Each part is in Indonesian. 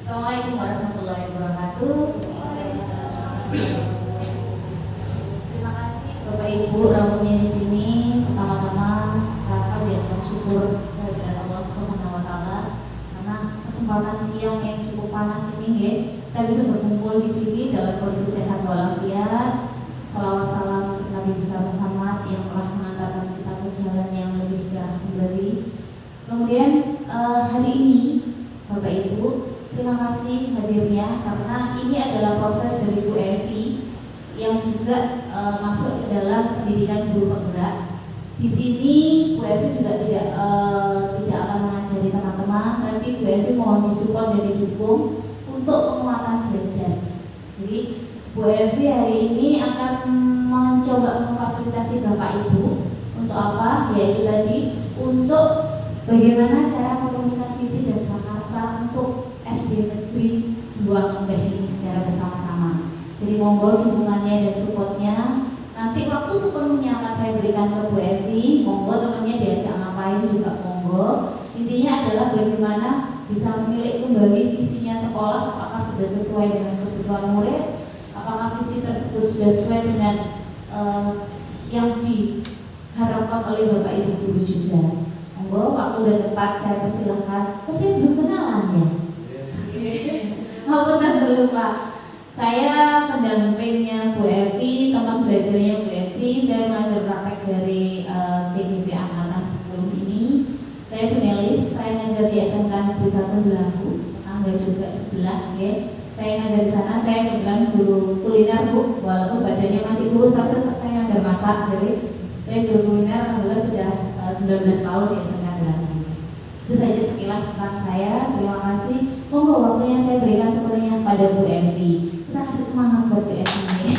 Assalamualaikum warahmatullahi wabarakatuh. Terima kasih Bapak Ibu Ramunya di sini. Pertama-tama kita panjatkan syukur kepada Allah Subhanahu wa taala karena kesempatan siang yang cukup panas ini ya, kita bisa berkumpul di sini dalam kondisi sehat walafiat. Salawat salam untuk Nabi besar Muhammad yang telah mengantarkan kita ke jalan yang lebih cerah kembali. Kemudian hari ini Bapak Ibu, terima kasih hadirnya karena ini adalah proses dari Bu Evi yang juga masuk ke dalam pendidikan guru penggerak. Di sini Bu Evi juga tidak akan mengajari teman-teman, tapi Bu Evi mohon disupport dan didukung untuk penguatan belajar. Jadi Bu Evi hari ini akan mencoba memfasilitasi Bapak Ibu untuk apa? Yaitu tadi untuk bagaimana cara merumuskan visi dan prakarsa untuk SD Negeri 2 Membeh ini secara bersama-sama. Jadi monggo dukungannya dan supportnya. Nanti waktu sepenuhnya akan saya berikan ke Bu Evi. Monggo temannya diajak ngapain juga monggo. Intinya adalah bagaimana bisa memilih kembali visinya sekolah, apakah sudah sesuai dengan kebutuhan murid, apakah visi tersebut sudah sesuai dengan yang diharapkan oleh Bapak Ibu guru juga. Monggo, waktu dan tempat saya persilahkan. Saya belum kenalan ya. Maupun dulu Pak, saya pendampingnya Bu Evi, teman belajarnya Bu Evi. Saya mengajar praktek dari CGP Angkatan 10 ini. Saya penulis, saya ngajar di SMK Negeri 1 Belangku, tetangga juga sebelah. Saya ngajar di sana, saya kebetulan guru kuliner Bu, walaupun badannya masih kurus, tapi saya ngajar masak. Jadi saya guru kuliner alhamdulillah sudah 19 tahun di SMK Belangku. Itu saja sekilas tentang saya. Terima kasih. Monggo waktunya saya berikan sepenuhnya pada Bu Evi. Kita kasih semangat buat Bu Evi ini.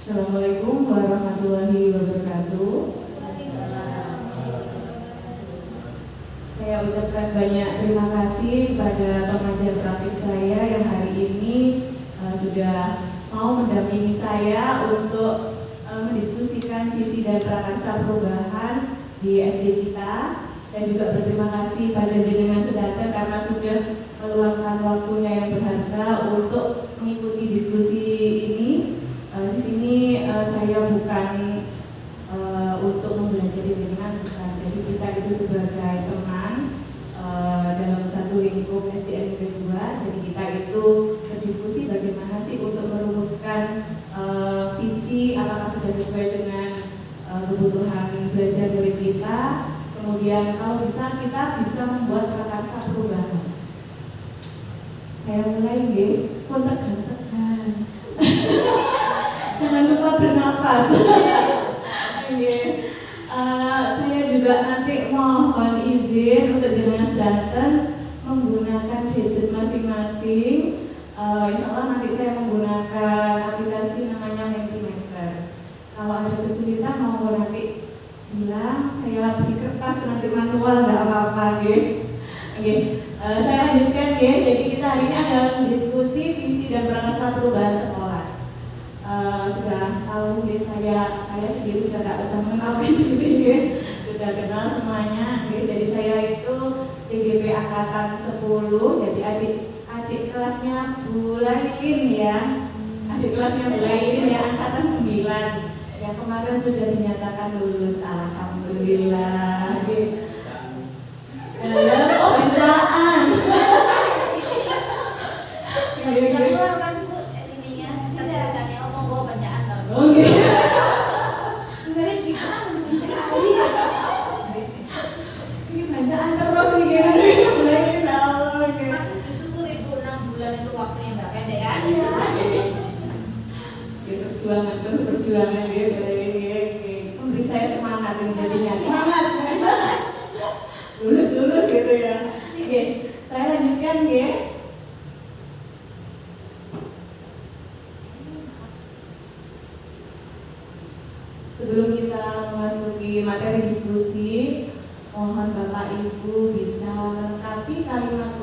Assalamualaikum warahmatullahi wabarakatuh. Saya ucapkan banyak terima kasih pada pengajar praktik saya yang hari ini sudah mau mendampingi saya untuk mendiskusikan visi dan prakarsa perubahan di SD kita. Saya juga berterima kasih pada jenengan sedaya karena sudah meluangkan waktunya yang berharga untuk mengikuti diskusi ini. Di sini saya bukan untuk mempelajari jenengan, bukan. Jadi kita itu sebagai teman dalam satu lingkup SDN Negeri 2. Jadi kita itu berdiskusi bagaimana sih untuk merumuskan visi, apakah sudah sesuai dengan kebutuhan belajar dari kita. Kemudian kalau bisa kita bisa membuat prakarsa perubahan. Saya mulai nggih, pun tegang-tegang. Jangan lupa bernapas. Saya juga nanti mohon izin untuk jenengan sedanten menggunakan gadget masing-masing. Insya Allah nanti saya menggunakan aplikasi namanya Mentimeter. Kalau ada kesulitan mau nanti bilang, saya beri kertas nanti manual, nggak apa-apa saya lanjutkan Jadi kita hari ini ada diskusi visi dan prakarsa perubahan sekolah. Sudah tahu saya sendiri sudah tidak usah mengenalkan diri sudah kenal semuanya. Jadi saya itu CGP Angkatan 10. Jadi adik kelasnya Bu Lailin ya. Adik kelasnya Bu Lailin ya, Angkatan 9. Yang kemarin sudah dinyatakan lulus, alhamdulillah. Oh, bacaan. Sudah keluar kan Bu sininya, sertifikatnya monggo bacaan kalau. Oke. Garis di kanan sekali. Ini bacaan terus nih kan. Mulai tahu. Bersyukur Ibu 6 bulan itu waktunya nggak pendek kan? Perjuangan memberi saya semangat jadinya. Semangat. Lulus gitu ya. Oke, saya lanjutkan Sebelum kita memasuki materi diskusi, mohon Bapak Ibu bisa melengkapi kalimat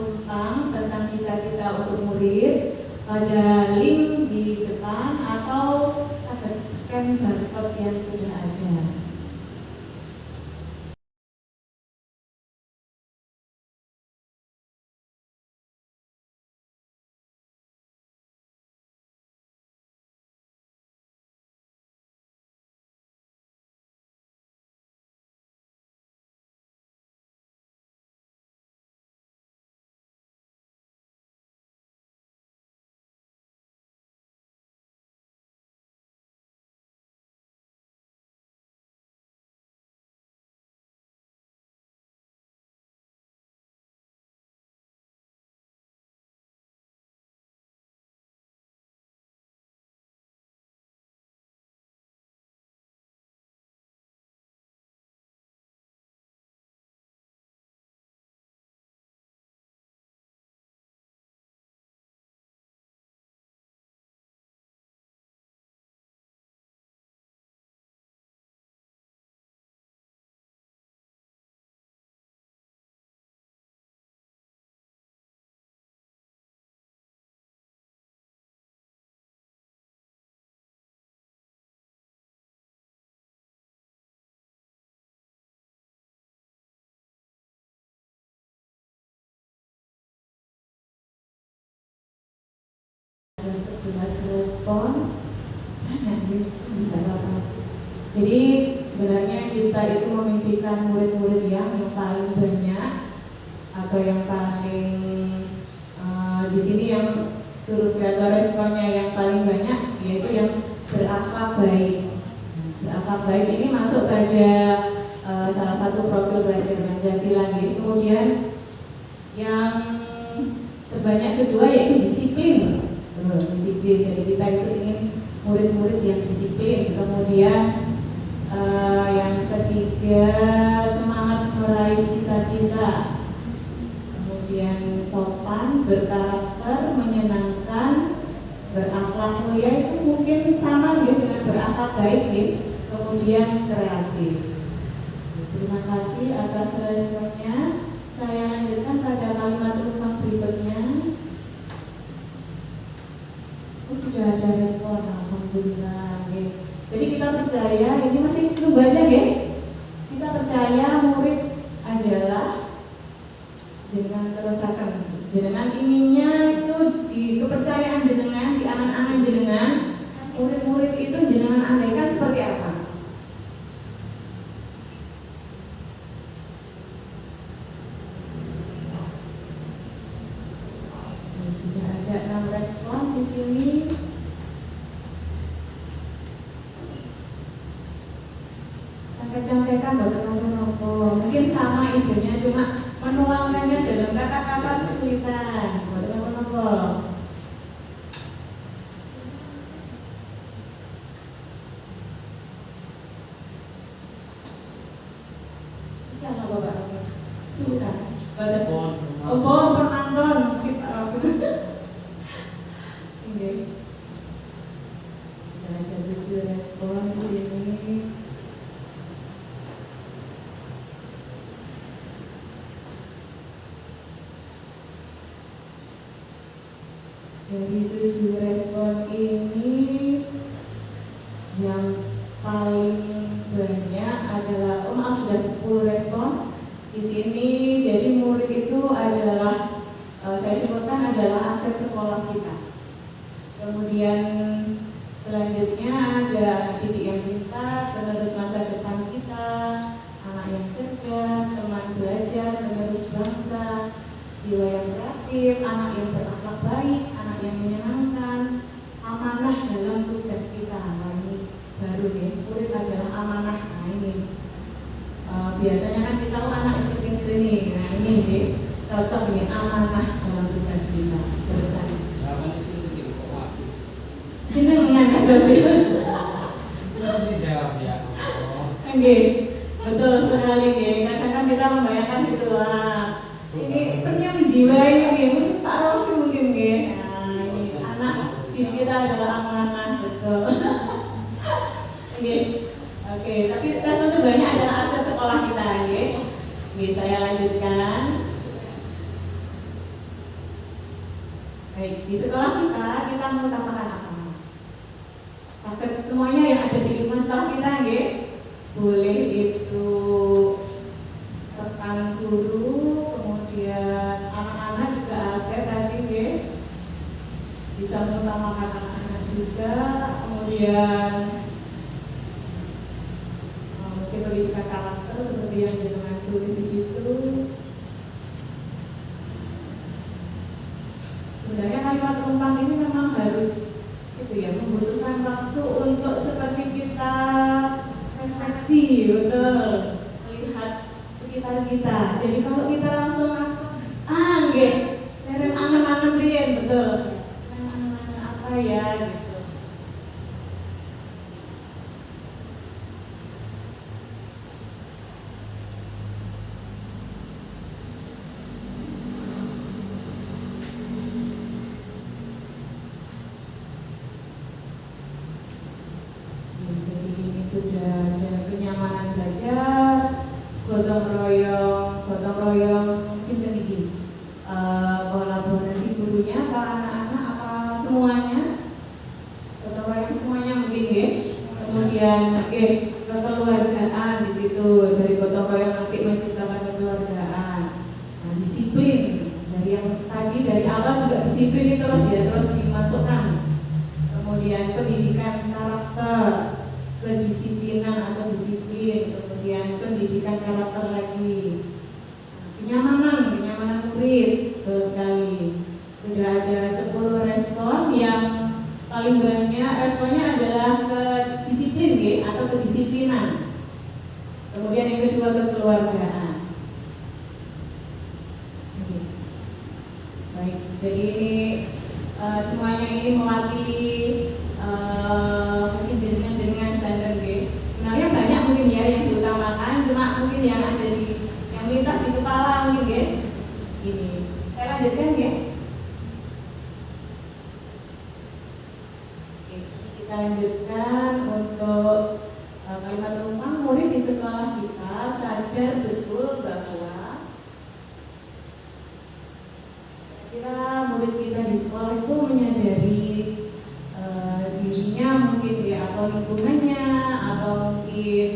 tentang cita-cita untuk murid pada link di depan atau scan barcode yang sudah ada. 11 respon. Jadi sebenarnya kita itu memimpikan murid-murid yang paling banyak atau yang paling di sini yang survei atau responnya yang paling banyak yaitu yang berakhlak baik. Berakhlak baik ini masuk pada salah satu profil belajar Pancasila. Kemudian yang terbanyak kedua yaitu disiplin. Disiplin. Jadi kita itu ingin murid-murid yang disiplin. Kemudian yang ketiga semangat meraih cita-cita. Kemudian sopan, berkarakter, menyenangkan, berakhlak mulia itu mungkin sama dengan berakhlak baik. Kemudian kreatif. Terima kasih atas responnya. Saya lanjutkan pada kalimat utama berikutnya. Sudah ada respon, alhamdulillah. Jadi kita percaya, ini masih belum baca ya. Kita percaya murid adalah jenengan terusakan. Jenengan inginnya itu di kepercayaan jenengan, di angan-angan jenengan, murid-murid itu jenengan andaikan seperti apa? Sudah ada 6 respon di sini. Contekan Bapak-Bapak, mungkin sama idenya, cuma menuangkannya dalam kata-kata kesulitan. Bapak-Bapak, sama Bapak-Bapak, sudah. Bapak penonton, sudah ada 7 respon di sini. Dari 7 respon ini yang paling banyak adalah sudah 10 respon di sini. Jadi murid itu adalah saya sebutkan adalah aset sekolah kita. Kemudian selanjutnya ada anak didik yang pintar, penerus masa depan kita, anak yang cerdas, teman belajar, penerus bangsa, jiwa yang kreatif, anak yang berakhlak baik, anak yang menyenangkan, amanah dalam tugas kita. Nah, ini baru nih, murid adalah amanah. Nah ini biasanya kan kita anak seperti ini. Nah ini nih, cocok dengan amanah dalam tugas kita. Terus kan jenengan kata sih. Jawab ya. Oke, betul sekali nih. Kadang-kadang kita membayangkan gitu ini sepertinya menjiwai nih, mungkin Pak Rofi mungkin nih. Nah, ini anak didik kita adalah amanah, betul. Oke, tapi respon terbanyak adalah aset sekolah kita, Oke, saya lanjutkan. Baik, di sekolah kita mengutamakan apa? Sakit semuanya yang ada di ilmu sekolah kita, boleh itu rekan guru, kemudian anak-anak juga aset tadi, bisa mengutamakan anak-anak juga, kemudian mungkin pendidikan karakter seperti yang dengan tulis di situ. Sebenarnya kalimat penumpang ini memang harus membutuhkan waktu untuk seperti kita refleksi, betul, melihat sekitar kita. Jadi kalau kita langsung terem angan-angan riyen, betul, angan-angan apa ya gitu. Sudah ada kenyamanan belajar, gotong royong sinten iki, kolaborasi gurunya apa anak-anak apa semuanya, gotong royong semuanya mungkin kemudian kekeluargaan di situ, dari gotong royong nanti menciptakan kekeluargaan. Nah, disiplin dari yang tadi dari awal juga disiplin terus dimasukkan kemudian pendidikan karakter, kedisiplinan atau disiplin, kemudian pendidikan karakter lagi, kenyamanan murid, betul sekali. Sudah ada 10 respon. Yang paling banyak responnya adalah ke disiplin atau kedisiplinan. Kemudian yang kedua kekeluargaan. Baik, jadi ini semuanya ini mewakili mungkin jaringan standar sebenarnya banyak mungkin ya yang diutamakan, cuma mungkin yang ada yang lintas di kepala mungkin guys. Ini saya lanjutkan ya. Oke, kita lanjutkan untuk kalimat penumpang. Murid di sekolah kita sadar betul bahwa kira murid kita di sekolah itu menyadari dirinya mungkin ya, atau lingkungannya, atau mungkin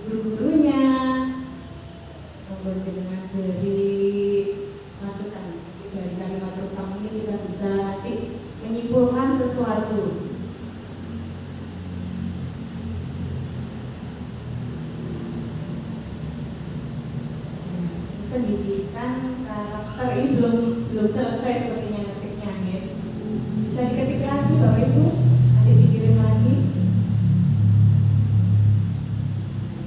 guru-gurunya. Dengan dari masukan dari kalimat penumpang ini kita bisa nanti menyimpulkan sesuatu. Pendidikan karakter ini belum selesai sepertinya ngetiknya ya. Bisa diketik lagi Bapak Ibu, nanti dikirim lagi.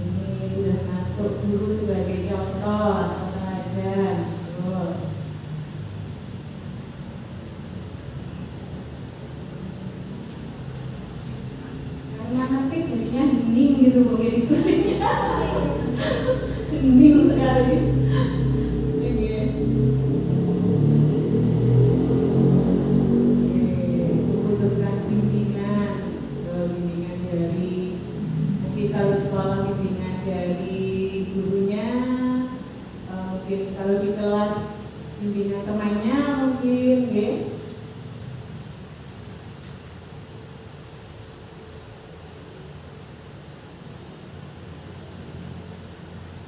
Ini sudah masuk guru sebagai contoh atau teladan. Karena nanti jadinya hening gitu mungkin diskusinya. Hening sekali. Kalau sekolah bimbingan dari gurunya, mungkin kalau di kelas bimbingan temannya mungkin ya.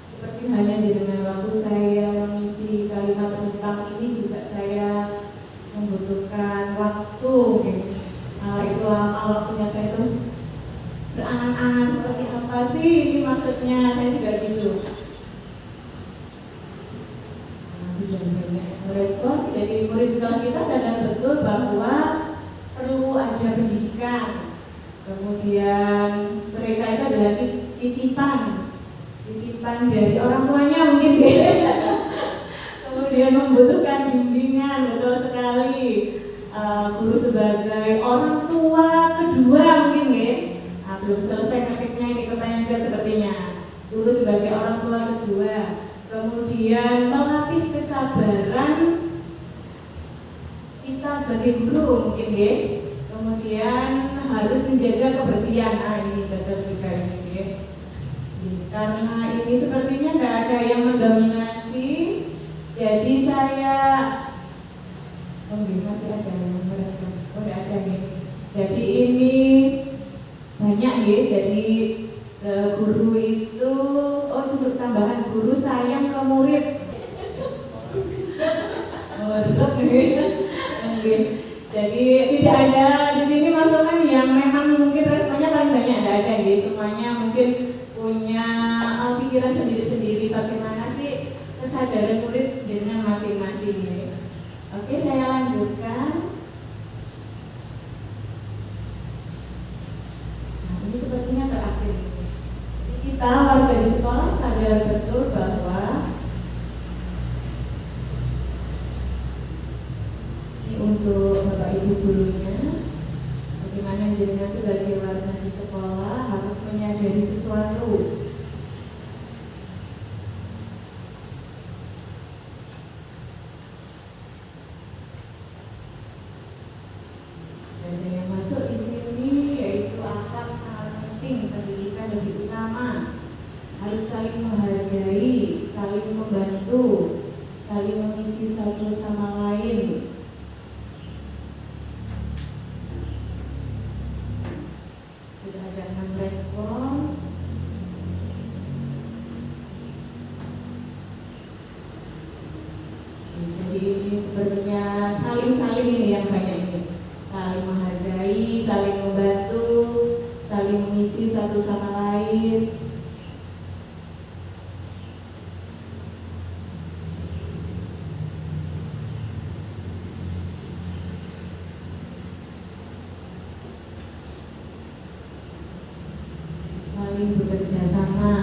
Seperti halnya dengan waktu saya mengisi kalimat penumpang ini juga saya membutuhkan waktu gitu. Itu lama waktunya saya tuh berangan-angan seperti apa sih ini maksudnya, saya juga gitu. Sudah banyak merespon. Jadi murid sekolah kita sadar betul bahwa perlu ada pendidikan. Kemudian mereka itu adalah titipan dari orang tuanya mungkin ya. Kemudian membutuhkan bimbingan, betul sekali. Guru sebagai orang tua kedua mungkin ya. Belum selesai ketiknya ini pertanyaan saya sepertinya. Guru sebagai orang tua kedua, kemudian melatih kesabaran kita sebagai guru mungkin ya. Kemudian harus menjaga kebersihan. Ini cocok juga ini ya. Karena ini sepertinya nggak ada yang mendominasi, jadi saya masih ada yang merespon. Nggak ada nih. Jadi ini banyak ya, jadi guru itu, untuk tambahan guru sayang ke murid. Jadi tidak ada di sini masukan yang memang mungkin responnya paling banyak, tidak ada ya. Semuanya mungkin punya pikiran sendiri-sendiri bagaimana sih kesadaran murid dengan masing-masing ya. Oke, saya lanjutkan. Ini sepertinya terakhir. Kita warga di sekolah sadar betul bahwa ini untuk Bapak Ibu gurunya, bagaimana jenengan sebagai warga di sekolah harus menyadari sesuatu. Ada yang masuk di sini, yaitu akhlak sangat penting, pendidikan lebih utama, harus saling menghargai, saling membantu, saling mengisi satu sama lain. Sudah ada 6 respons. Jadi ini sepertinya saling ini yang banyak ini. Saling menghargai, saling membantu. mengisi satu sama lain. Saling bekerja sama.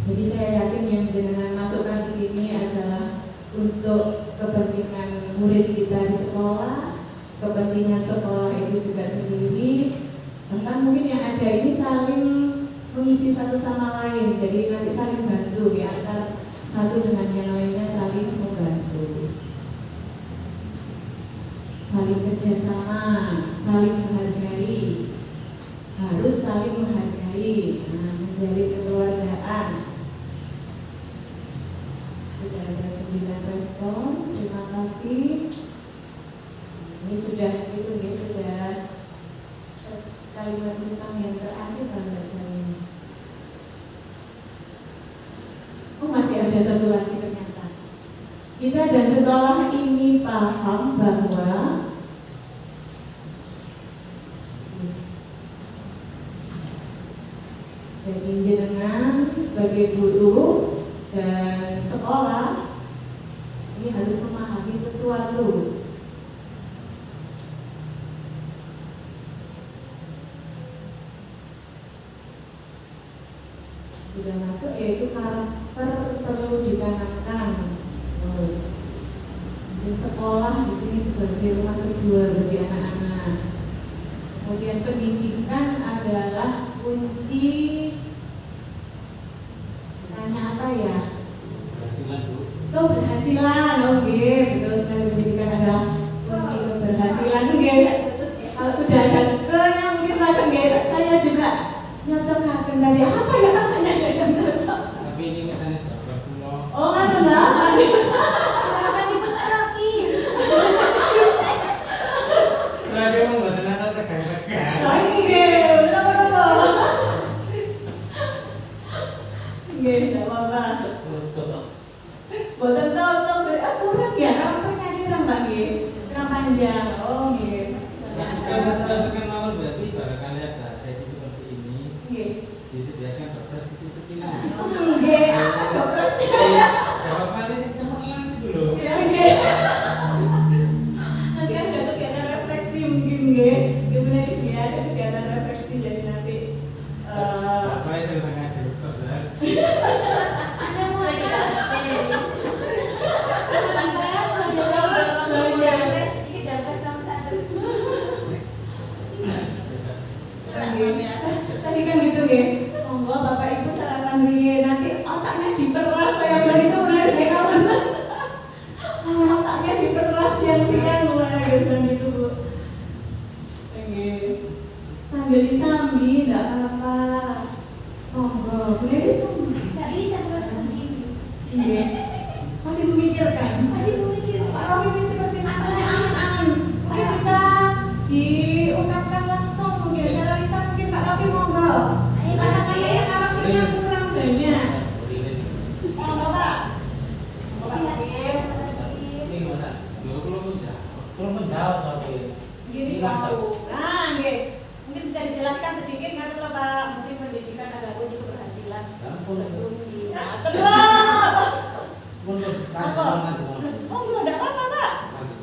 Jadi saya yakin yang jenengan masukkan di sini adalah untuk kepentingan murid kita di sekolah, kepentingan sekolah itu juga sendiri, bahkan mungkin yang ada ini saling mengisi satu sama lain. Jadi nanti saling bantu ya, antar satu dengan yang lainnya saling membantu, saling kerjasama, saling menghargai, harus saling menghargai, menjalin kekeluargaan. Sudah ada 9 respon, terima kasih. Ini sudah kalimat tentang yang terakhir kalau nggak salah ini. Oh, masih ada satu lagi ternyata. Kita dan sekolah ini paham bahwa jadi jenengan sebagai guru dan sekolah ini harus memahami sesuatu. Sudah masuk, yaitu karakter perlu ditanamkan. Di sekolah di sini sebagai rumah kedua bagi anak-anak. Kemudian pendidikan adalah kunci. Tanya apa ya? Keberhasilan, Bu. Keberhasilan, oke, betul sekali. Pendidikan adalah kunci keberhasilan, oke. Kalau sudah ada ke-nya mungkin saya juga nyocokakan tadi apa ya katanya yang cocok. Tapi ini misalnya sahabat pulau. Oh, nggak tenang. Silakan diperteraki. Terus yang membuat asal tegang-tegang. Oke, berapa? Oke, tidak apa-apa. Boten tutup, kurang ya, karakternya kurang Mbak Nggih. Kurang panjang. Oh, nggih. Masukan mawon berarti barangkali ada sesi seperti ini. Nggih. Disediakan toples kecil-kecilan. Nggih, apa toplesnya? Jawabannya sih cemerlang gitu loh. Ya, nggih. Nanti ada kegiatan refleksi mungkin nggih. Ibu Nelis ya, ada kegiatan refleksi jadi nanti Bapak saya udah ngajar kok, Zat. Anda mau ya? Tadi kan gitu ya, monggo Bapak Ibu sarapan dulu nanti otaknya diperas, saya bilang itu benar saya kawan. Otaknya diperas siang-siang mulai gitu Bu. Oke, sambil disambi tidak apa-apa. Monggo, boleh disambi. Nggak bisa berhenti. Iya, masih memikirkan. Pak Romi ini seperti namanya angan-angan. Mungkin bisa diungkapkan langsung mungkin secara lisan mungkin Pak Romi monggo. Karena kayaknya karakternya kurang banyak. Monggo Pak. Monggo Pak Romi. Ini gimana? Dua belum menjawab soalnya. Gini mau. Nah, nggih. Mungkin bisa dijelaskan sedikit nggak tuh Pak? Mungkin pendidikan adalah kunci keberhasilan. Terus bumi. Monggo, enggak apa-apa Pak.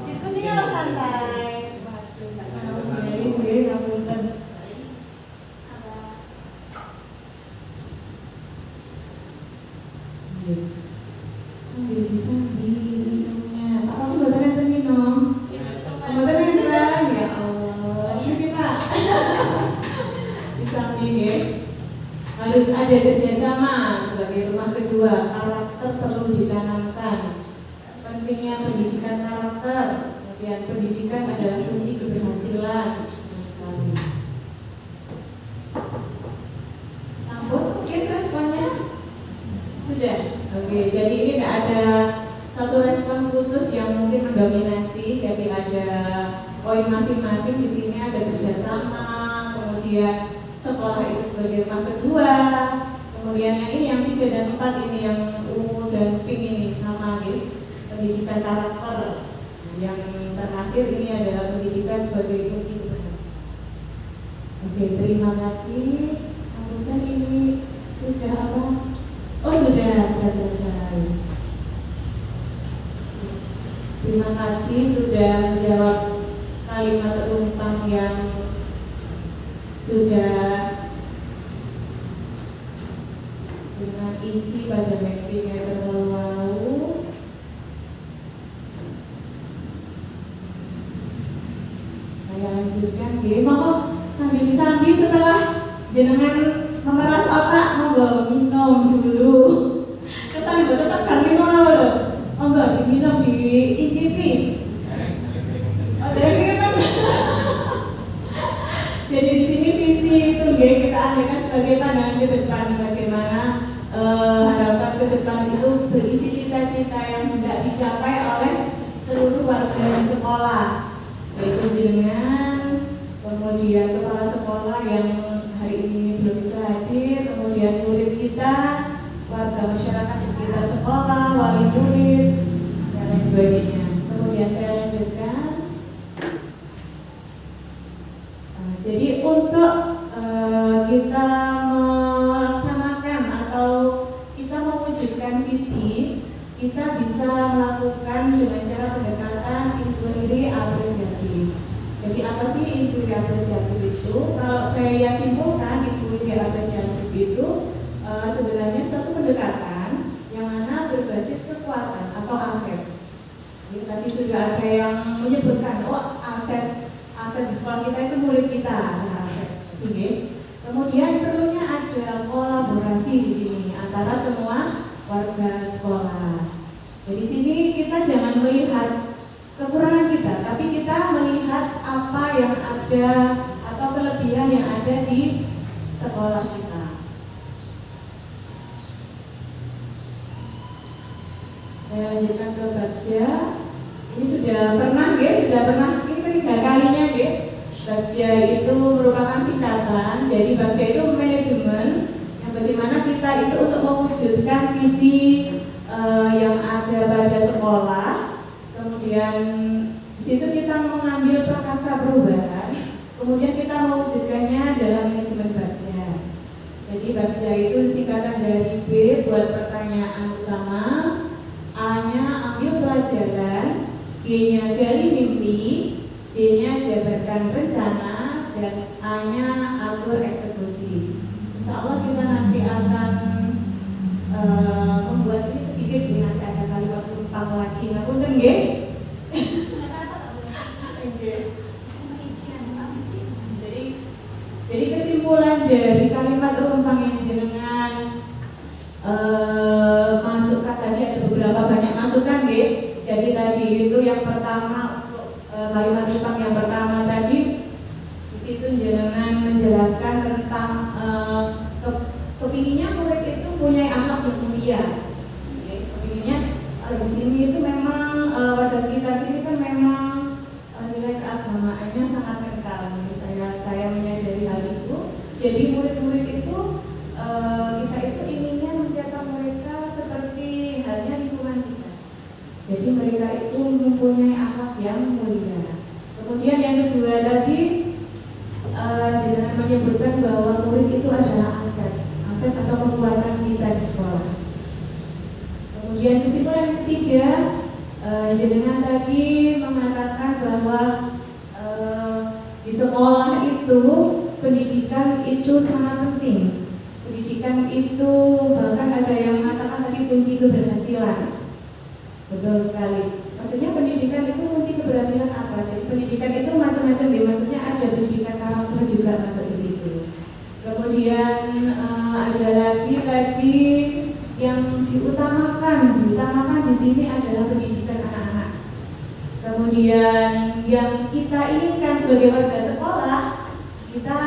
Diskusinya lo santai. Waduh, Mbak Nawi sendiri ngapunten. Sambil disambi minumnya. Pak Romi boten enten minum. Boten enten ya Allah. Ini Pak. Disambi nggih. Harus ada kerjasama sebagai rumah kedua. Karakter perlu ditanamkan. Pentingnya pendidikan karakter. Kemudian pendidikan adalah kunci keberhasilan. Sekali. Sambut mungkin responnya sudah. Oke, jadi ini tidak ada satu respon khusus yang mungkin mendominasi. Jadi ada poin masing-masing di sini, ada kerjasama, kemudian sekolah itu sebagai rumah kedua, kemudian yang ini yang 3 dan 4 ini yang ungu dan pink ini sama gitu, pendidikan karakter. Yang terakhir ini adalah pendidikan sebagai kunci keberhasilan. Oke, terima kasih. Kemudian ini sudah apa? Oh sudah selesai. Terima kasih sudah menjawab kalimat penumpang yang sudah dengan isi pada mappingnya terlalu. Saya lanjutkan, monggo sambil-sambil setelah jenengan memeras otak, monggo minum dulu. Kesan ibu tetap kan minum apa loh? Monggo diminum, diicipi. Oh, dari kita. Jadi di sini visi itu kita andaikan sebagai pandangan ke depan, bagaimana harapan ke depan itu berisi cita-cita yang tidak dicapai oleh seluruh warga di sekolah, yaitu jenengan, kemudian kepala sekolah yang hari ini belum bisa hadir, kemudian murid kita, warga masyarakat di sekitar sekolah, wali murid, dan lain sebagainya. Kemudian saya lanjutkan. Jadi untuk kita melaksanakan atau kita mewujudkan visi, kita bisa melakukan dengan cara pendekatan inquiry apresiatif. Jadi apa sih inquiry apresiatif itu? Kalau saya simpulkan, inquiry apresiatif itu sebenarnya suatu pendekatan yang mana berbasis kekuatan atau aset. Jadi tadi sudah ada yang menyebutkan, oh aset di sekolah kita itu murid kita adalah aset. Oke. Kemudian perlunya ada kolaborasi di sini antara semua warga sekolah. Jadi sini kita jangan melihat kekurangan kita, tapi kita melihat apa yang ada atau kelebihan yang ada di sekolah kita. Saya lanjutkan ke Bagja. Ini sudah pernah ini ketiga kalinya Bagja itu merupakan singkatan. Jadi Bagja itu manajemen yang bagaimana kita itu untuk mewujudkan visi yang ada pada sekolah. Kemudian di situ kita mengambil prakasa perubahan. Kemudian kita mewujudkannya dalam manajemen Bagja. Jadi Bagja itu singkatan dari B buat pertanyaan utama, A-nya ambil pelajaran, G-nya gali mimpi, J-nya jabarkan rencana, dan A-nya atur eksekusi. Insya Allah kita nanti akan membuat ini sedikit dengan ada kalimat penumpang lagi. Nah, punten nggih? Jadi kesimpulan dari kalimat penumpang yang jenengan masukkan tadi ada beberapa banyak masukan nggih. Jadi tadi itu yang pertama kalimat penumpang yang pertama tadi di situ jenengan menjelaskan tentang kepinginnya murid itu punya akhlak yang mulia. Kepinginnya di sini itu memang warga sekitar sini kan memang nilai keagamaannya sangat kental. Saya menyadari hal itu. Jadi murid-murid itu kita itu inginnya mencetak mereka seperti halnya lingkungan kita. Jadi mereka itu mempunyai akhlak yang mulia. Kemudian yang kedua tadi jangan menyebutkan bahwa murid itu adalah aset atau kekuatan kita di sekolah. Kemudian kesimpulan yang ketiga, jenengan tadi mengatakan bahwa di sekolah itu pendidikan itu sangat penting. Pendidikan itu bahkan ada yang mengatakan tadi kunci keberhasilan. Betul sekali. Maksudnya pendidikan itu kunci keberhasilan apa? Jadi pendidikan itu macam-macam ya. Maksudnya ada pendidikan karakter juga masuk di situ. Kemudian ada lagi tadi yang diutamakan di sini adalah pendidikan anak-anak. Kemudian yang kita inginkan sebagai warga sekolah, kita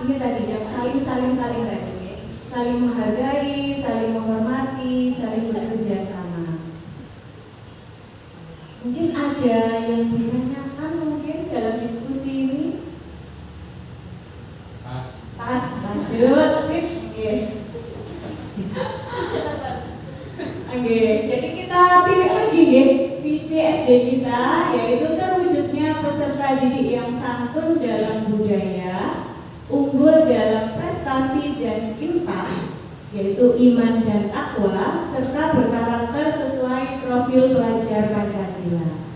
ini tadi yang saling tadi, saling menghargai, saling menghormati, saling bekerja sama. Mungkin ada yang ditanyakan mungkin dalam diskusi ini. Pas, lanjut, sip. Oke, jadi kita pilih lagi visi SD kita, yaitu terwujudnya peserta didik yang santun dalam budaya, yaitu iman dan takwa serta berkarakter sesuai profil pelajar Pancasila.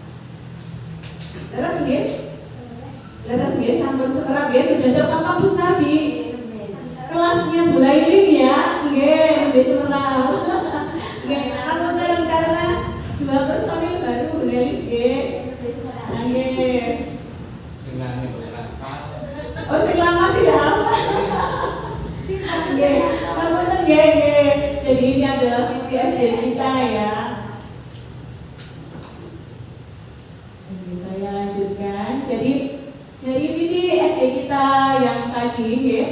Terus nggih? Terus nggih sampun seterap nggih sudah terpampang besar di kelasnya Bu Lailin ya. Nggih, nggih seterap. Nggih, apunten karena 2 personil baru Bu Nelis nggih. Nggih. Oh, sing lama tidak apa. Nggih, apunten nggih. Jadi ini adalah visi SD kita ya. Oke, saya lanjutkan. Jadi dari visi SD kita yang tadi nggih,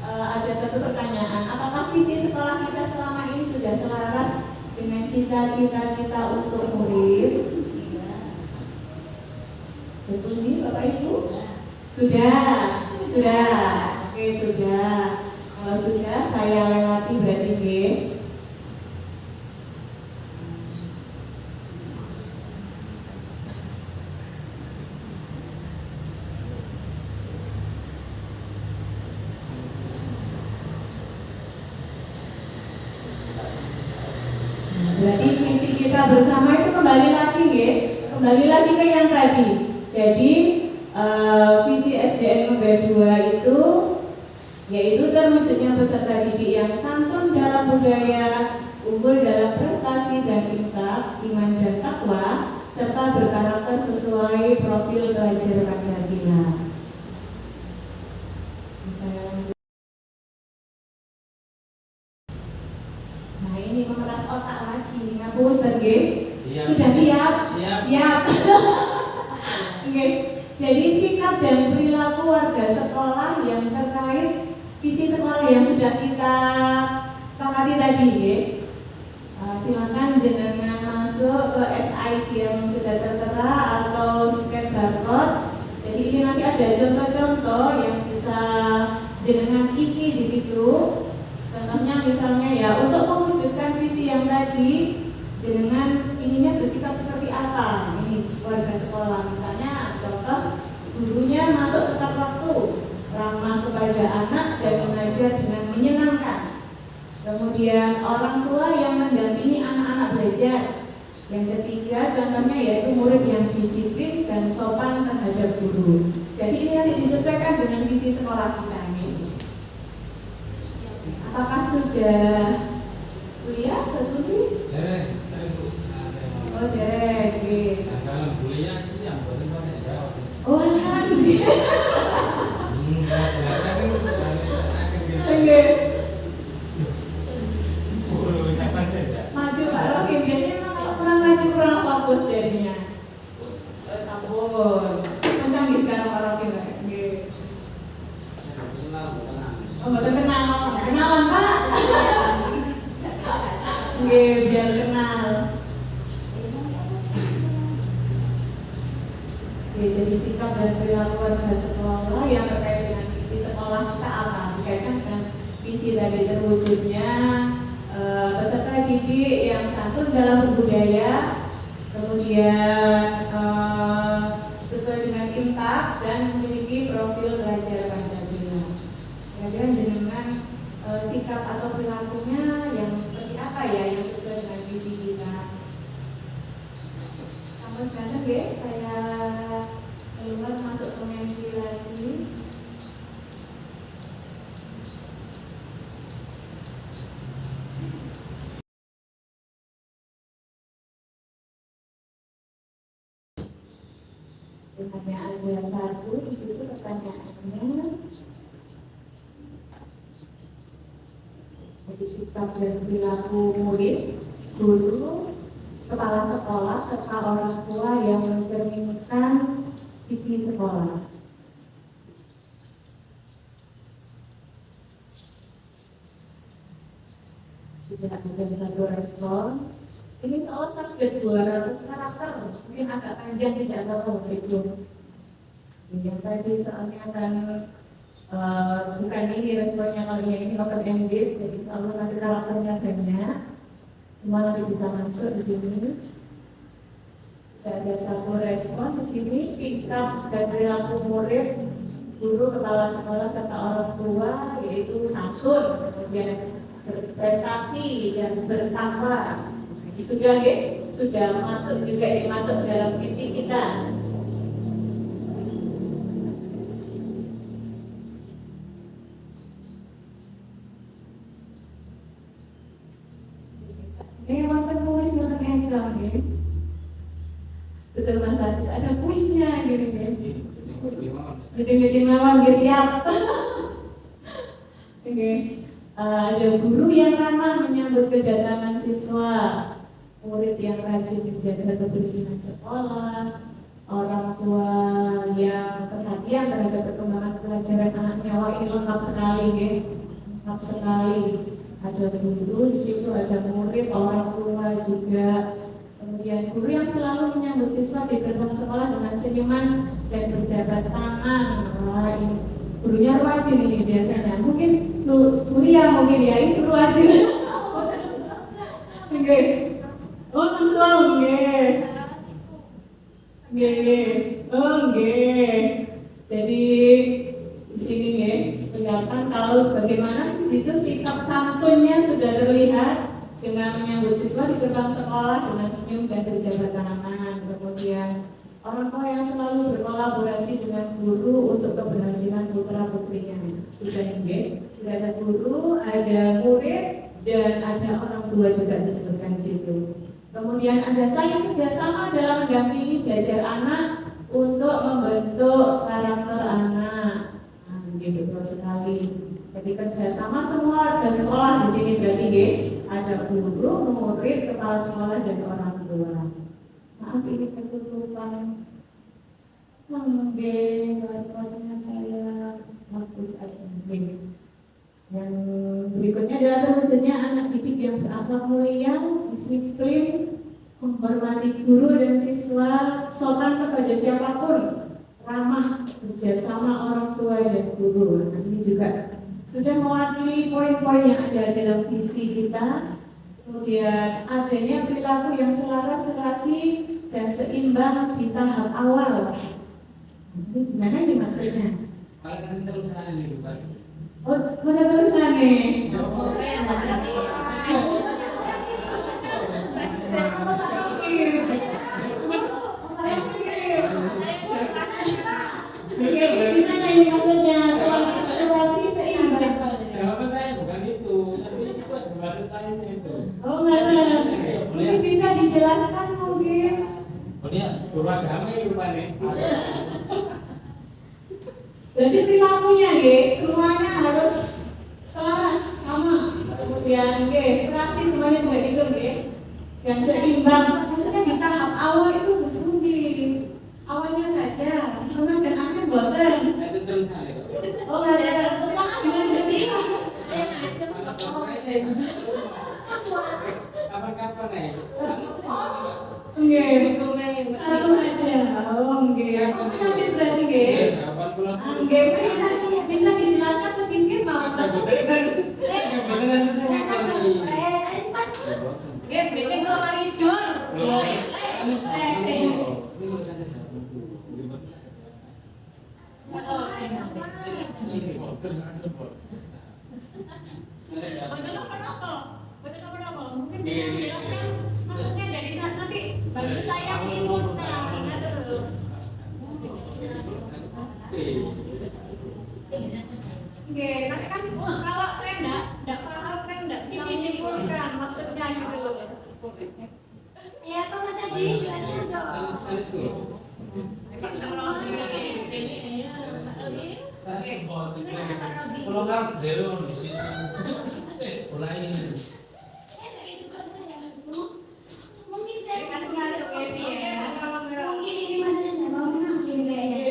ada satu pertanyaan. Apakah visi sekolah kita selama ini sudah selaras dengan cita-cita kita untuk murid? Betul, Bapak Ibu? Sudah. Oke, sudah. Kalau sudah, saya lewati berarti nggih. Berarti visi kita bersama itu kembali lagi nggih, kembali lagi ke yang tadi. Jadi visi SDN nomor 2 itu yaitu terwujudnya peserta didik yang santun dalam budaya, unggul dalam prestasi dan intak, iman dan takwa, serta berkarakter sesuai profil pelajar Pancasila. Saya lanjut. Nah, ini memeras otak lagi. Ngapunten nggih? Sudah siap? Siap. Oke. Jadi sikap dan perilaku warga sekolah yang terkait visi sekolah yang sudah kita sepakati tadi ya. Silakan jenengan masuk ke SID yang sudah tertera atau scan barcode. Jadi ini nanti ada contoh-contoh yang bisa jenengan isi di situ. Contohnya misalnya ya, untuk mewujudkan visi yang tadi, jenengan ininya bersikap seperti apa? Ini warga sekolah, misalnya contoh gurunya masuk tepat waktu, ramah kepada anak dan mengajar dengan menyenangkan. Kemudian orang tua yang mendampingi anak-anak belajar. Yang ketiga contohnya yaitu murid yang disiplin dan sopan terhadap guru. Jadi ini nanti disesuaikan dengan visi sekolah kita ini. Apakah sudah kuliah, Mas Budi? Oh, derek. Dalam kuliah sih yang penting kan jawab. Oh, alhamdulillah. Jelaskan kan Oke. kapan sih? Maju Pak Rocky, biasanya memang kalau kurang maju kurang fokus jadinya. Terus ampun. Canggih sekarang Pak Rocky, Mbak. Oke. Oh, betul kenal. Kenalan Pak. Oke, biar kenal. Oke, jadi sikap dan perilaku warga sekolah yang terkait dengan visi sekolah kita apa? Dikaitkan dengan visi tadi terwujudnya peserta didik yang santun dalam berbudaya, kemudian sesuai dengan intak dan memiliki profil pelajar Pancasila. Kira-kira jenengan sikap atau perilakunya yang seperti apa ya yang sesuai dengan visi kita? Sampai sekarang ya, saya keluar masuk ke menti lagi. Hanya ada satu di situ pertanyaannya. Jadi sikap dan perilaku murid, guru, kepala sekolah serta orang tua yang mencerminkan visi sekolah. Sudah ada satu respon. Ini soal subjek 200 karakter, mungkin agak panjang tidak tahu itu. Yang tadi soalnya kan bukan ini responnya kali ini open ended, jadi kalau nanti karakternya banyak, semua nanti bisa masuk di sini. Tidak ada satu respon di sini. Sikap dan perilaku murid, guru, kepala sekolah serta orang tua yaitu santun, kemudian berprestasi dan bertakwa. Sudah masuk juga masuk dalam visi kita. Ini wonten kuis wonten exam nggih. Betul Mas Agus, ada kuisnya gitu nggih. Jadi mawon nggih siap. Oke. Ada guru yang ramah menyambut kedatangan siswa, murid yang rajin menjaga kebersihan sekolah, orang tua yang perhatian terhadap perkembangan pelajaran anaknya. Wah, ini lengkap sekali, nggih. Lengkap sekali. Ada guru di situ, ada murid, orang tua juga. Kemudian guru yang selalu menyambut siswa di gerbang sekolah dengan senyuman dan berjabat tangan. Wah, ini gurunya rajin ini biasanya. Mungkin kuliah mungkin ya, itu rajin. Oke. Oh, selalu nggih. Nggih. Oh, nggih. Jadi di sini nggih kelihatan kalau bagaimana di situ sikap santunnya sudah terlihat dengan menyambut siswa di gerbang sekolah dengan senyum dan berjabat tangan. Kemudian orang tua yang selalu berkolaborasi dengan guru untuk keberhasilan putra putrinya. Sudah ada guru, ada murid, dan ada orang tua juga disebutkan di situ. Kemudian ada saling kerjasama dalam mendampingi belajar anak untuk membentuk karakter anak. Gitu betul sekali. Jadi kerjasama semua ada sekolah di sini berarti ada guru, murid, kepala sekolah dan orang tua. Maaf ini ketutupan. Waktunya saya hapus aja. Yang berikutnya adalah terwujudnya anak didik yang berakhlak mulia, disiplin, menghormati guru dan siswa, sopan kepada siapapun, ramah, kerjasama orang tua dan guru. Nah, ini juga sudah mewakili poin-poin yang ada dalam visi kita. Kemudian adanya perilaku yang selaras, serasi, dan seimbang di tahap awal. Ini gimana ini maksudnya? Kalau terusan ini Pak. Oh, mana terusan nih? Gimana ini maksudnya? Serasi, seimbang. Jawaban saya bukan itu, tapi itu ada maksud lainnya itu. Oh, mana? Mungkin bisa dijelaskan mungkin. Oh dia beragama itu Pak nih. Berarti perilakunya semuanya harus selaras sama. Kemudian serasi semuanya juga gitu dan seimbang. Maksudnya di tahap awal itu Gus Budi. Awalnya saja, karena dan akhir boten. Itu terusan itu. Oh, ada setelah dengan sedih. Kapan-kapan nih? Satu aja. Oh, sampai berarti bisa dijelaskan sedikit Pak? Becek dua maridor. Mungkin bisa dijelaskan maksudnya jadi saat nanti bagi saya mengimurkan tapi kan kalau saya enggak paham kan enggak bisa menyimpulkan maksudnya gitu. Ya Pak Mas Adi, silakan dong. Kalau kan dari di sini sekolah ini. Mungkin dari mungkin ini maksudnya sudah mau menampil kayaknya.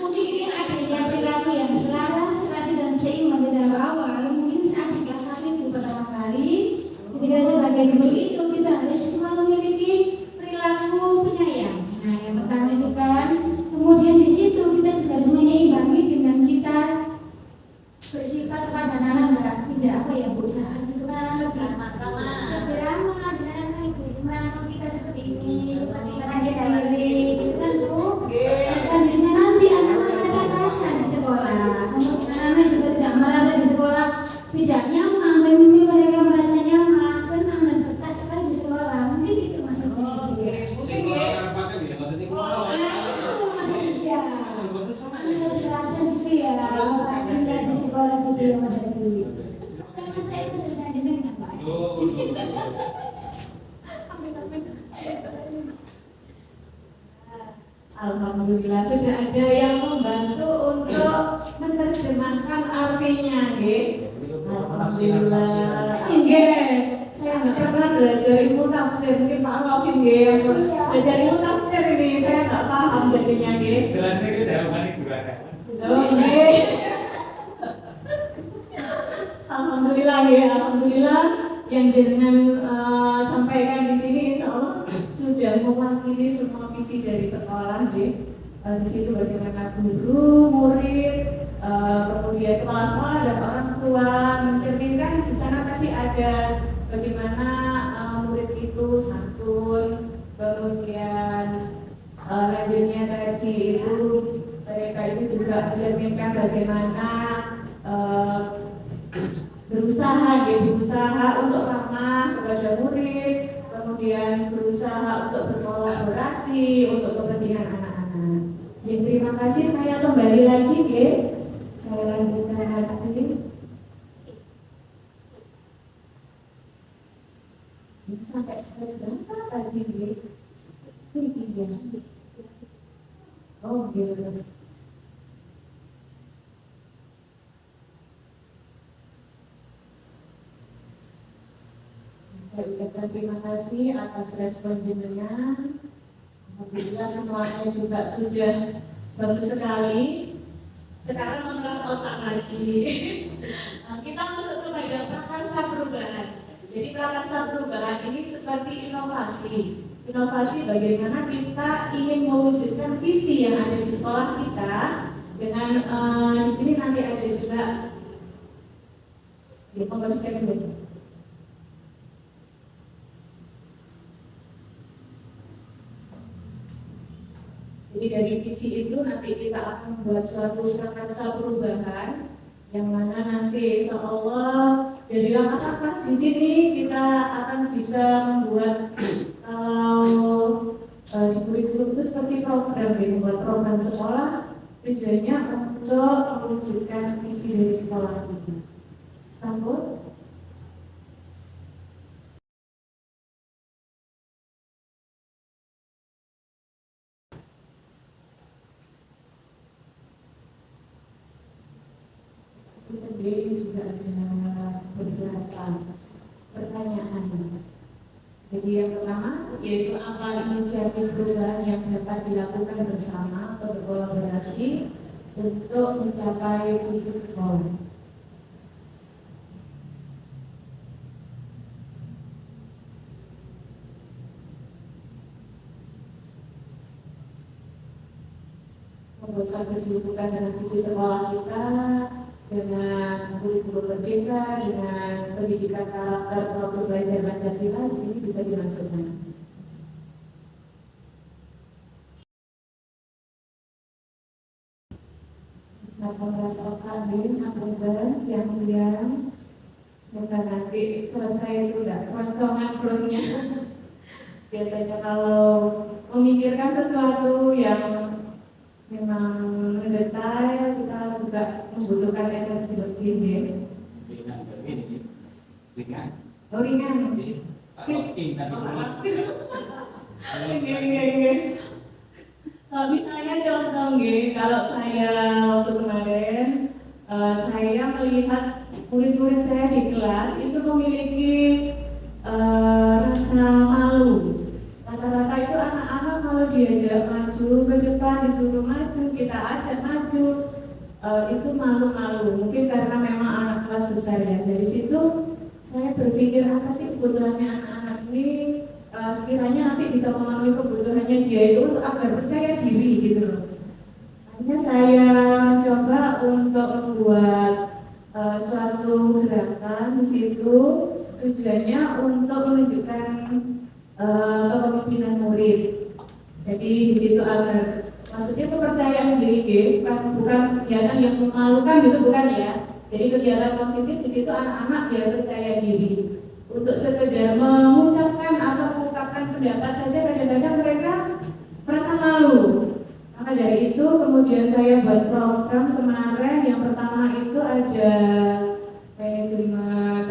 Mungkin ini adanya perilaku yang selaras, serasi dan seimbang di tahap awal. Mungkin saat di kelas 1 itu pertama kali, ketika sebagai guru itu kita harus memiliki perilaku penyayang. Nah, yang pertama itu kan, kemudian di situ kita juga harus menyeimbangi dengan kita bersifat kepada anak tidak apa ya Bu, Mas saya itu sudah dengar Pak. Alhamdulillah sudah ada yang membantu untuk menerjemahkan artinya, nggih. Alhamdulillah. Nggih. Saya nggak pernah belajar ilmu tafsir, mungkin Pak Robi nggih. Belajar ilmu tafsir ini saya nggak paham jadinya, nggih. Jelasnya itu jawabannya guraka. Oke. Alhamdulillah ya, alhamdulillah yang jenengan sampaikan di sini insya Allah sudah mewakili semua visi dari sekolah, di situ bagaimana guru, murid, kemudian kepala sekolah dan orang tua mencerminkan di sana tadi ada bagaimana murid itu santun, kemudian lanjutnya tadi itu mereka itu juga mencerminkan bagaimana berusaha untuk ramah kepada murid, kemudian berusaha untuk berkolaborasi untuk kepentingan anak-anak. Terima kasih, saya kembali lagi, saya lanjutkan lagi. Sampai berapa tadi, sedikit. Oh, gitu. Saya ucapkan terima kasih atas respon jenengan. Alhamdulillah semuanya juga sudah bagus sekali. Sekarang menguras otak lagi. Kita masuk kepada prakarsa perubahan. Jadi prakarsa perubahan ini seperti inovasi. Inovasi bagaimana kita ingin mewujudkan visi yang ada di sekolah kita dengan di sini nanti ada juga di pembahasan ini. Jadi dari visi itu nanti kita akan membuat suatu prakarsa perubahan yang mana nanti insya Allah dari langkah-langkah di sini kita akan bisa membuat kalau di kurikulum itu seperti program, membuat program sekolah tujuannya untuk mewujudkan visi dari sekolah itu. Sambut. Ini juga ada beberapa pertanyaan. Jadi yang pertama yaitu apa inisiatif perubahan yang dapat dilakukan bersama atau berkolaborasi untuk mencapai visi sekolah. Bisa dilakukan dengan visi sekolah kita, dengan kurikulum merdeka, dengan pendidikan karakter profil belajar Pancasila, di sini bisa dimasukkan. Siang-siang, semoga nanti selesai itu udah roncongan perutnya. Biasanya kalau memikirkan sesuatu yang memang mendetail, kita juga membutuhkan energi lebih. Ringan. Oh, ringan. Misalnya contoh, kalau saya waktu kemarin, saya melihat murid-murid saya di kelas itu memiliki rasa malu. Rata-rata itu anak-anak kalau diajak maju ke depan, disuruh maju, kita ajak maju, itu malu-malu. Mungkin karena memang anak kelas besar ya. Dari situ saya berpikir apa sih kebutuhannya anak-anak ini, sekiranya nanti bisa memenuhi kebutuhannya dia itu untuk agar percaya diri gitu loh. Akhirnya saya mencoba untuk membuat suatu gerakan di situ, tujuannya untuk menunjukkan kepemimpinan murid. Jadi di situ agar maksudnya kepercayaan diri, bukan kegiatan yang memalukan gitu, bukan ya. Jadi kegiatan positif di situ anak-anak biar percaya diri. Untuk sekedar mengucapkan atau mengungkapkan pendapat saja kadang-kadang mereka merasa malu. Maka dari itu kemudian saya buat program kemarin. Yang pertama itu ada manajemen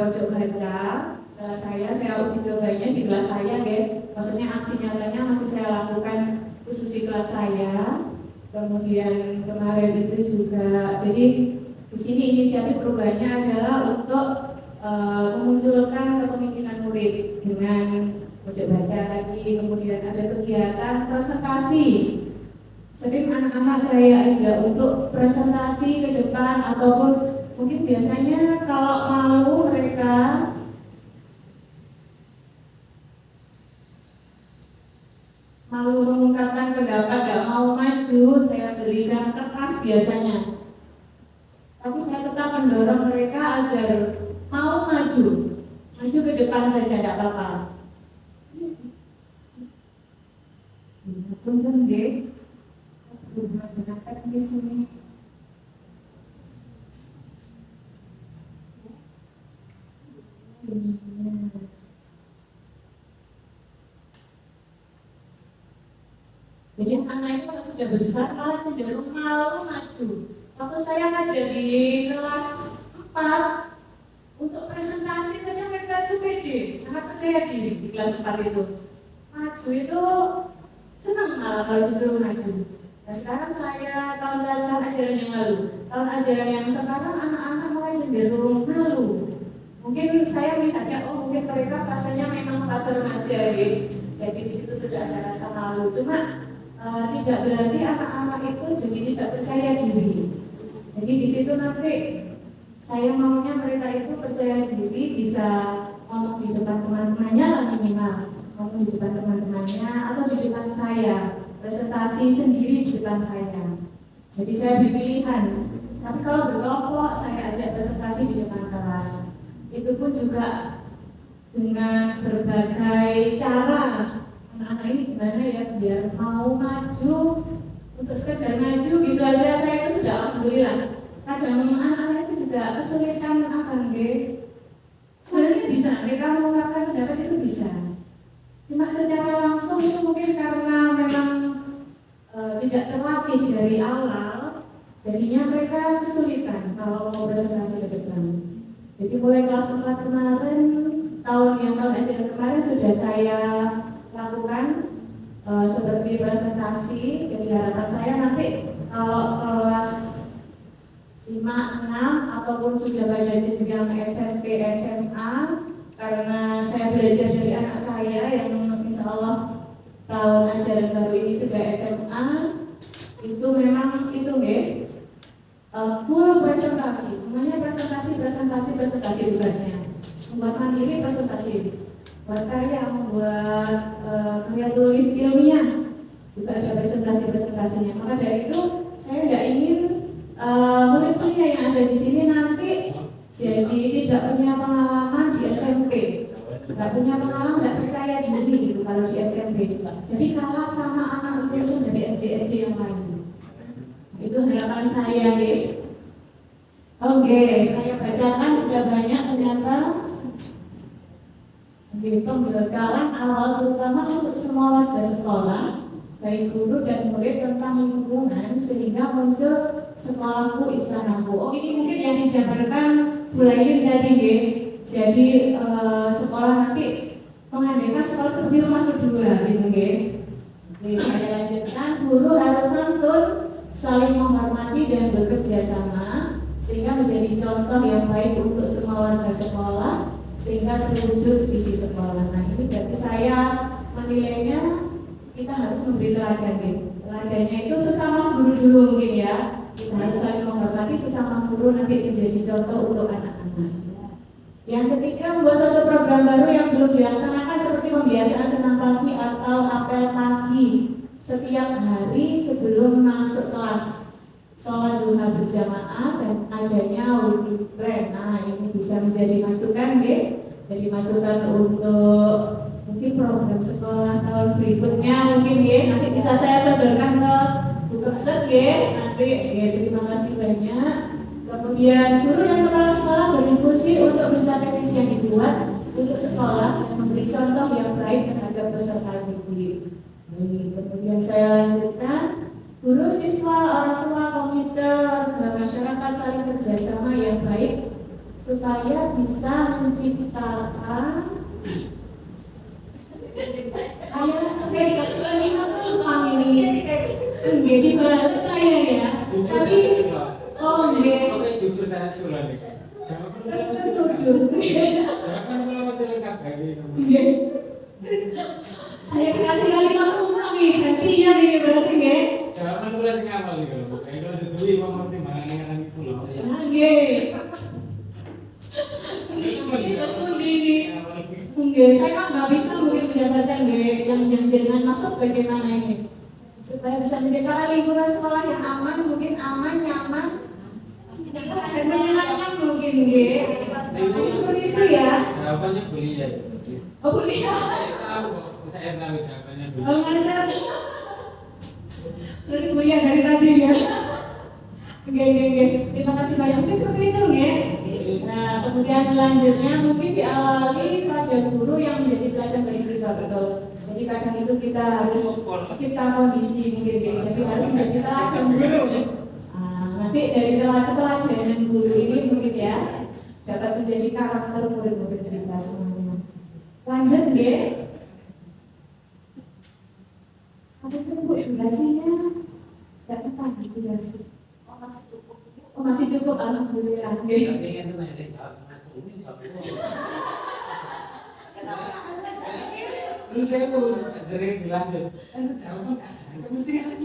masih nyatanya masih saya lakukan khusus di kelas saya. Kemudian kemarin itu juga, jadi di sini inisiatif perubahannya adalah untuk memunculkan kepemimpinan murid dengan pojok baca tadi, kemudian ada kegiatan presentasi. Sering anak-anak saya ajak untuk presentasi ke depan, ataupun mungkin biasanya kalau malu mereka malu mengungkapkan pendapat, gak mau maju, saya berikan kertas biasanya. Tapi saya tetap mendorong mereka agar mau maju ke depan saja, tidak apa-apa. Punten deh, berangkat di sini. Jadi anak itu kalau sudah besar malah cenderung malu maju. Waktu saya ngajar di kelas 4, untuk presentasi saja mereka itu pede, sangat percaya diri di kelas 4 itu. Maju itu senang malah kalau disuruh maju. Nah sekarang saya tahun ajaran yang lalu, tahun ajaran yang sekarang anak-anak mulai cenderung malu. Mungkin saya melihatnya, mungkin mereka fasenya memang fase remaja, jadi di situ sudah ada rasa malu. Cuma tidak berarti anak-anak itu jadi tidak percaya diri. Jadi di situ nanti saya maunya mereka itu percaya diri, bisa ngomong di depan teman-temannya lah minimal, ngomong di depan teman-temannya atau di depan saya, presentasi sendiri di depan saya. Jadi saya beri pilihan. Tapi kalau berkelompok saya ajak presentasi di depan kelas. Itu pun juga dengan berbagai cara. Anak-anak ini gimana ya biar mau maju, untuk sekedar maju gitu aja saya itu sudah alhamdulillah. Kadang anak-anak itu juga kesulitan sebenarnya bisa mereka mengungkapkan pendapat itu bisa. Cuma secara langsung itu mungkin karena memang tidak terlatih dari awal, jadinya mereka kesulitan kalau mau presentasi ke depan. Jadi mulai kelas 4 kemarin, tahun ajaran kemarin sudah saya lakukan seperti presentasi. Jadi harapan saya nanti kalau kelas 5, 6 ataupun sudah pada jenjang SMP, SMA, karena saya belajar dari anak saya yang insya Allah tahun ajaran baru ini sudah SMA, itu memang itu full presentasi, semuanya presentasi tugasnya. Membuat mandiri presentasi, buat karya, membuat karya tulis ilmiah juga ada presentasinya. Maka dari itu saya tidak ingin murid saya yang ada di sini nanti jadi tidak punya pengalaman di SMP, tidak punya pengalaman, tidak percaya diri gitu kalau di SMP. Jadi kalah sama anak lulusan dari SD yang lain. Itu harapan saya Oke, saya bacakan sudah banyak ternyata. Jadi pembekalan awal terutama untuk semua warga sekolah, baik guru dan murid tentang lingkungan sehingga muncul sekolahku istanaku. Ini mungkin yang dijabarkan Bu Lailin tadi Jadi sekolah nanti mengandalkan sekolah seperti rumah kedua gitu Jadi saya lanjutkan, guru harus santun, saling menghormati dan bekerja sama sehingga menjadi contoh yang baik untuk semua warga sekolah sehingga terwujud visi sekolah. Nah ini berarti saya menilainya kita harus memberi teladan Teladannya itu sesama guru dulu mungkin ya. Kita harus saling menghormati sesama guru nanti menjadi contoh untuk anak-anak. Yang ketiga, membuat suatu program baru yang belum dilaksanakan seperti pembiasaan senam pagi atau apel pagi setiap hari sebelum masuk kelas. Sholat duha berjamaah dan adanya weekly plan. Nah ini bisa menjadi masukan jadi masukan untuk mungkin program sekolah tahun berikutnya mungkin nanti bisa saya sodorkan ke Bu Kepsek nanti terima kasih banyak. Kemudian guru dan kepala sekolah berdiskusi untuk mencapai visi yang dibuat untuk sekolah dan memberi contoh yang baik terhadap peserta didik. Kemudian saya lanjutkan. Guru, siswa, orang tua, komite, warga masyarakat saling kerjasama yang baik supaya bisa menciptakan nggih dibales saya ya. Jujur Tapi saya sekolah. oh nggih. Pokoknya jujur saya sekolah nih. Jawaban kula mesti lengkap. Jujur. Jawaban kula mesti lengkap kayak gitu. Nggih. Saya kasih kalimat umum nih, janjian ini berarti nggih. Jawaban kula sing awal iki lho. Kayak kalau duwe wong pertimbangan nang kula. Nah, nggih. Itu Terus ini. Nggih, saya kan nggak bisa mungkin jabatan nggih yang jenengan maksud bagaimana ini supaya bisa menjadi karena lingkungan sekolah yang aman, mungkin aman, nyaman, dan menyenangkan mungkin nggih. Tapi seperti itu ya. Jawabannya kuliah. Oh kuliah. Saya tahu jawabannya Oh kuliah. ngajar. Berarti kuliah dari tadi ya. Oke. Terima kasih banyak. Mungkin seperti itu nggih. Nah, kemudian selanjutnya mungkin diawali pada guru yang menjadi teladan bagi siswa betul. Jadi kadang itu kita harus cipta kondisi mungkin ya. Jadi harus menjadi teladan guru. Nanti dari teladan guru ini mungkin ya dapat menjadi karakter murid-murid kita semuanya. Lanjut nggih. Ada Bu durasinya? Tidak cepat durasi. Oh masih cukup, alhamdulillah. Terus saya tuh dari dilanjut. Jawaban gak jangkau mesti kan.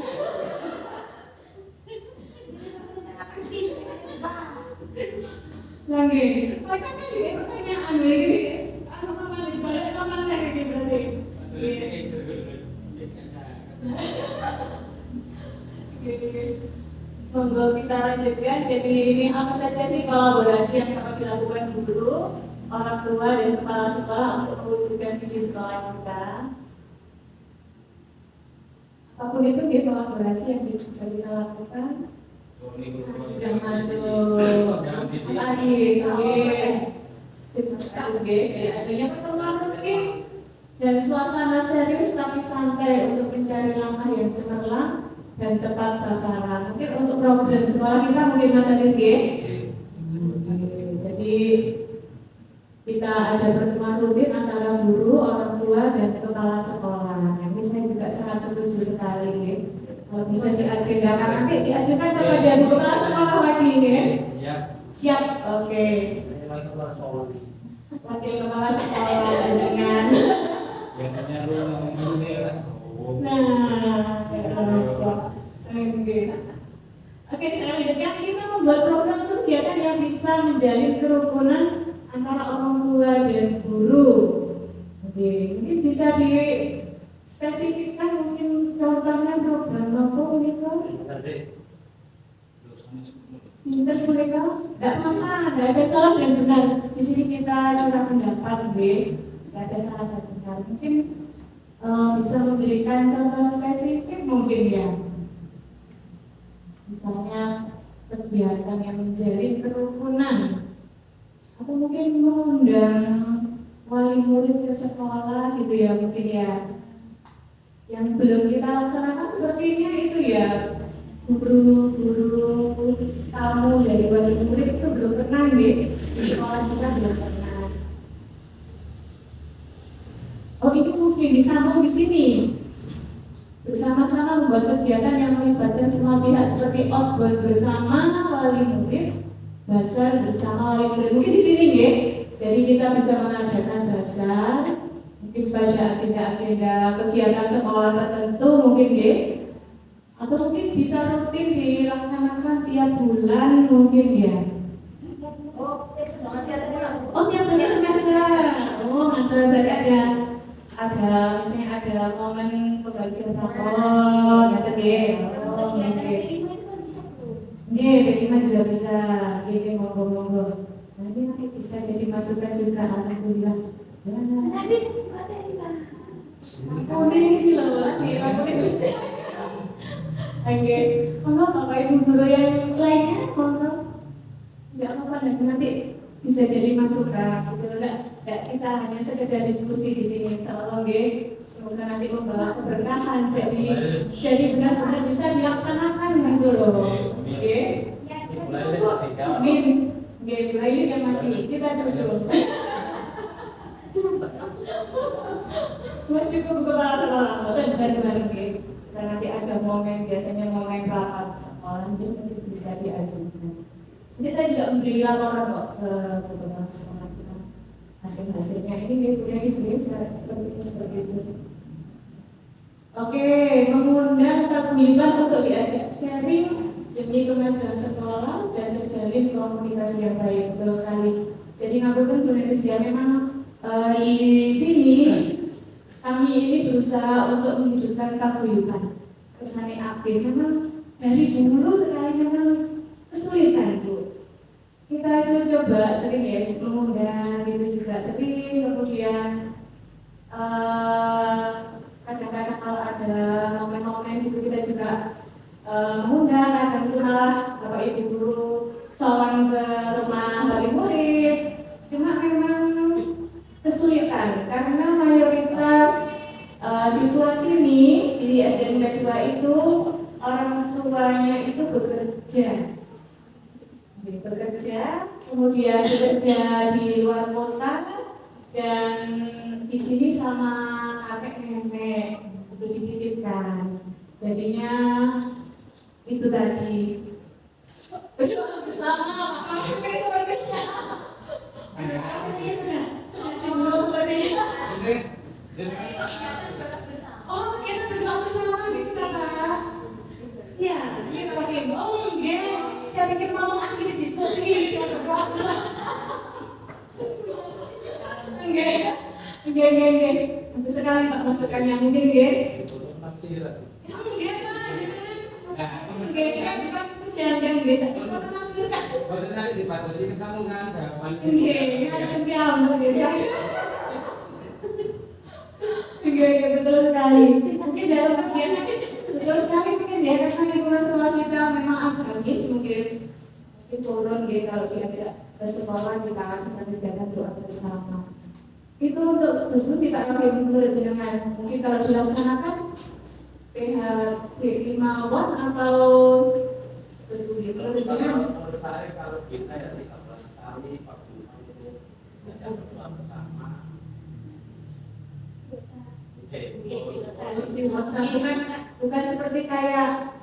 Lagi, mereka kan juga pertanyaan begini. Apa di balik apa lagi berarti? Monggo kita lanjutkan. Jadi ini apa saja sih kolaborasi yang dapat dilakukan guru, orang tua dan kepala sekolah untuk mewujudkan visi sekolah kita. Apapun itu dia kolaborasi yang bisa kita lakukan. Sudah masuk lagi, jadi adanya pertemuan rutin dan suasana serius tapi santai untuk mencari langkah yang cemerlang dan tepat sasaran. Mungkin untuk program sekolah kita mungkin Mas Adis G. Jadi kita ada pertemuan rutin antara guru, orang tua dan kepala sekolah. Ini saya juga sangat setuju sekali. Kalau bisa diagendakan nanti diajukan kepada kepala sekolah lagi ya. Siap, oke. Wakil kepala sekolah dengan. Oke, saya lanjutkan. Kita membuat program untuk kegiatan yang bisa menjalin kerukunan antara orang tua dan guru. Oke, mungkin bisa dispesifikkan mungkin contohnya program apa gitu? Pinter mereka, nggak apa-apa, nggak ada salah dan benar. Di sini kita curah pendapat, nggak ada salah dan benar. Mungkin bisa memberikan contoh spesifik mungkin ya. Misalnya kegiatan yang menjalin kerukunan, atau mungkin mengundang wali murid ke sekolah gitu ya mungkin ya. Yang belum kita laksanakan sepertinya itu ya. Guru tamu dari wali murid itu belum pernah di sekolah kita belum pernah. Oh ini mungkin disambung di sini. Bersama-sama membuat kegiatan yang melibatkan semua pihak seperti outbound bersama wali murid, bazar bersama wali murid. Mungkin di sini ya. Jadi kita bisa mengadakan bazar, mungkin pada agenda-agenda kegiatan sekolah tertentu mungkin ya. Atau mungkin bisa rutin dilaksanakan tiap bulan mungkin ya. Oh tiap semester. Oh antara tadi ada misalnya ada momen pembagian rapor, kata dia. Oh oke. Bagaimana juga bisa. Oke monggo. Nanti bisa jadi masukan juga alhamdulillah. Tadi sebenarnya kita. Oh ini loh, Oke, monggo Bapak Ibu guru yang lainnya, monggo. Tidak apa-apa nanti bisa jadi masukan. Tidak kita hanya sekedar diskusi di sini. Insyaallah, semoga nanti membawa keberkahan. Jadi benar-benar bisa dilaksanakan gitu loh. Oke. Amin. Bayu yang maci kita dulu. Cukup kepala sekolah, benar-benar nanti ada momen, biasanya momen rapat sekolah, itu nanti bisa diajukan. Nanti saya juga memberi laporan kok ke beberapa sekolah kita hasil-hasilnya. Ini kuliah sendiri seperti itu. Oke, mengundang paguyuban untuk diajak sharing demi kemajuan sekolah dan terjalin komunikasi yang baik. Betul sekali. Jadi ngapunten Bu Netis ya, memang di sini kami ini berusaha untuk menghidupkan paguyuban. Kesannya aktif. Memang dari dulu sekali memang kesulitan Bu. Kita itu coba sering ya mengundang itu juga sering, kemudian kadang-kadang kalau ada momen-momen itu kita juga mengundang, kadang itu malah Bapak Ibu guru sowan ke rumah wali murid. Cuma memang kesulitan karena mayoritas siswa sini di SDN 2 itu orang tuanya itu bekerja, kemudian bekerja di luar kota dan di sini sama kakek nenek untuk dititipkan. Jadinya itu tadi berdoa bersama sepertinya. Ini sudah cemburu sepertinya. Oh, kita berdoa bersama gitu Kakak. Ya, ini Bapak Ibu. Oh, enggak. Saya pikir mau akhirnya diskusi di berdoa bersama. Enggak. Bagus sekali Pak masukannya mungkin ya. Enggak Pak, enggak saya bukan bercanda gitu. Bisa menafsirkan. Kalau nanti dipatusi kita mau kan jawaban. Enggak, cengkam gitu. Enggak betul sekali. Mungkin dalam kegiatan betul sekali mungkin ya karena lingkungan sekolah kita memang agamis mungkin turun gitu kalau diajak ke sekolah kita kegiatan doa bersama. Itu untuk tersebut tidak lagi menurut jenengan. Mungkin kalau dilaksanakan PHB 5 watt atau tersebut menurut jenengan. Menurut saya kalau kita ya 13 kali 40 baca berdoa bersama. Bukan seperti kayak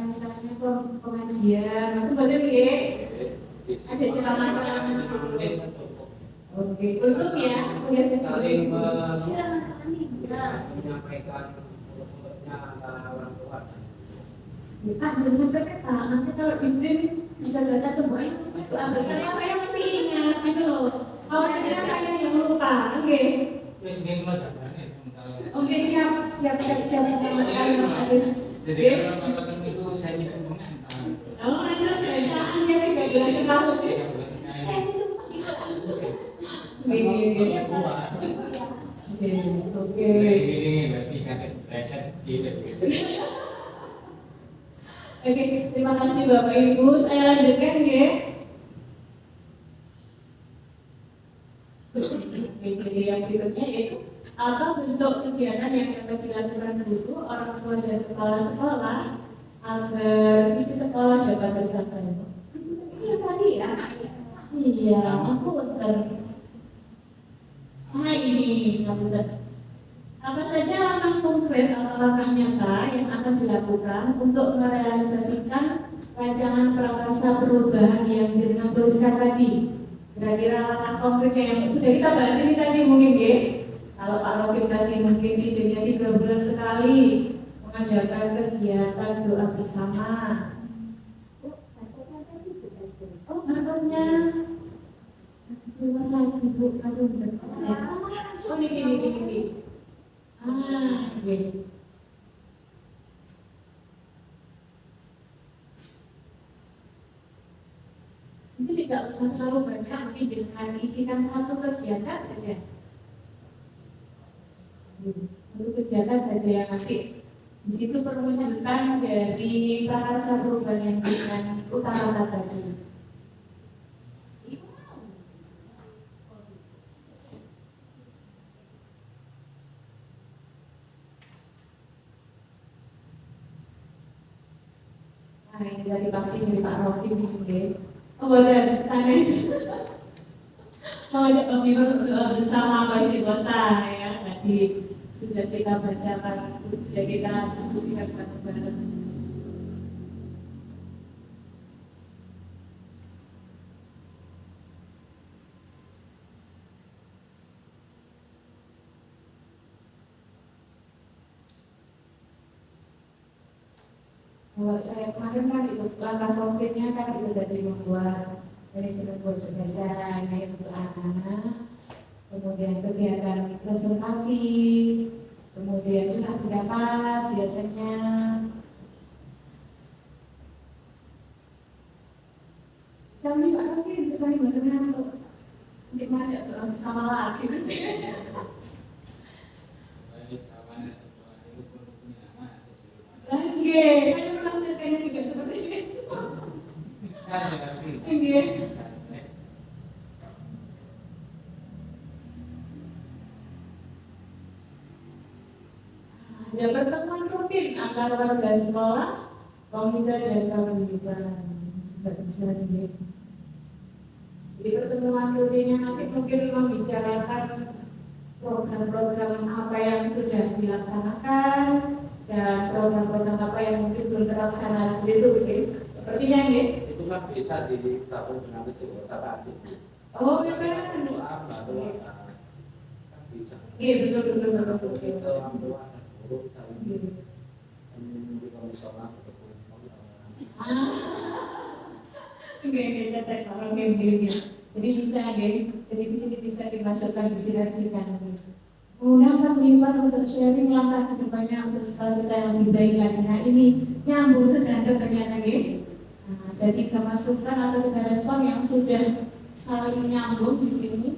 misalnya pengajian itu betul ya. Ada ceramah-ceramah. Oke, untuk ya, saling menyampaikan uluk-uluknya antara orang tua. Pak, jangan berkata, nanti kalau di-print bisa data temuan itu apa? Saya masih ingat gitu loh. Kalau tidak saya yang lupa, oke. Terus dia melaksanakannya sementara. Oke, siap sama sekali Mas Agus. Jadi kalau katakan itu saya minta mengantar. Oh, ada perasaan ya 13 tahun. Saya itu Oke. Ini berarti kan reset cilik. Oke, terima kasih Bapak Ibu. Saya lanjutkan ya. Jadi yang berikutnya yaitu apa bentuk kegiatan yang dapat dilakukan guru, orang tua dan kepala sekolah agar visi sekolah dapat tercapai. Ini tadi ya. Iya, aku betul. Nah ini, apa saja langkah konkret atau langkah nyata yang akan dilakukan untuk merealisasikan rancangan prakarsa perubahan yang jenengan tuliskan tadi? Kira-kira langkah konkretnya yang sudah kita bahas ini tadi mungkin ya. Kalau Pak Rokim tadi mungkin idenya 3 bulan sekali mengadakan kegiatan doa bersama. Oh, barangnya keluar lagi Bu, aduh benar. Oh, di sini. Oke. Mungkin tidak usah terlalu banyak, mungkin dengan isikan satu kegiatan saja. Satu kegiatan saja yang nanti di situ perwujudan dari prakarsa perubahan yang jenengan utarakan tadi. Nah ini tadi pasti dari Pak Rokim di sini. Oh benar, sanes. Mau ajak pemimpin untuk bersama apa istiqosah ya tadi. sudah kita bacakan, sudah kita diskusikan bareng-bareng. Kalau saya kemarin kan ikut langkah konkretnya kan itu dari membuat manajemen pojok belajar untuk anak-anak, kemudian kegiatan presentasi, kemudian curhat pendapat biasanya. Sambil Pak mungkin sambil bagaimana untuk mengajak bersama lagi. Oke, saya pernah ceritanya juga seperti itu. Saya mengerti. Oke. Ada pertemuan rutin antara warga sekolah, komite dan kawan-kawan juga bisa di. Di pertemuan rutinnya nanti mungkin membicarakan program-program apa yang sudah dilaksanakan dan program-program apa yang mungkin belum terlaksana seperti itu, sepertinya ya. Itu kan bisa ditabung dengan psikosa tadi. Oh, memang. Baru bisa. Iya betul. Itu ambil guru saling di komisioner Oke, cek orang game. Jadi bisa deh. Jadi di sini bisa dimasukkan disinergikan. Mudah menyimpan untuk sharing langkah kedepannya untuk sekolah kita yang lebih baik lagi. Nah ini nyambung sedang ternyata gitu. Nah, ada 3 masukan atau 3 respon yang sudah saling nyambung di sini.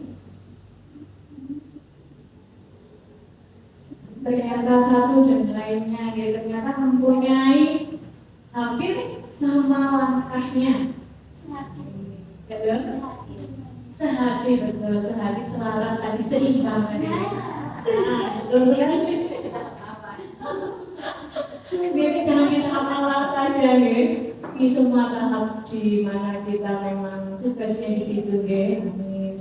Ternyata satu dan lainnya dia ternyata mempunyai hampir sama langkahnya. Sehati betul, sehati selaras tadi seimbang tadi. Betul sekali. Jadi jangan kita hafal saja nih. Di semua tahap di mana kita memang tugasnya di situ nih. Amin.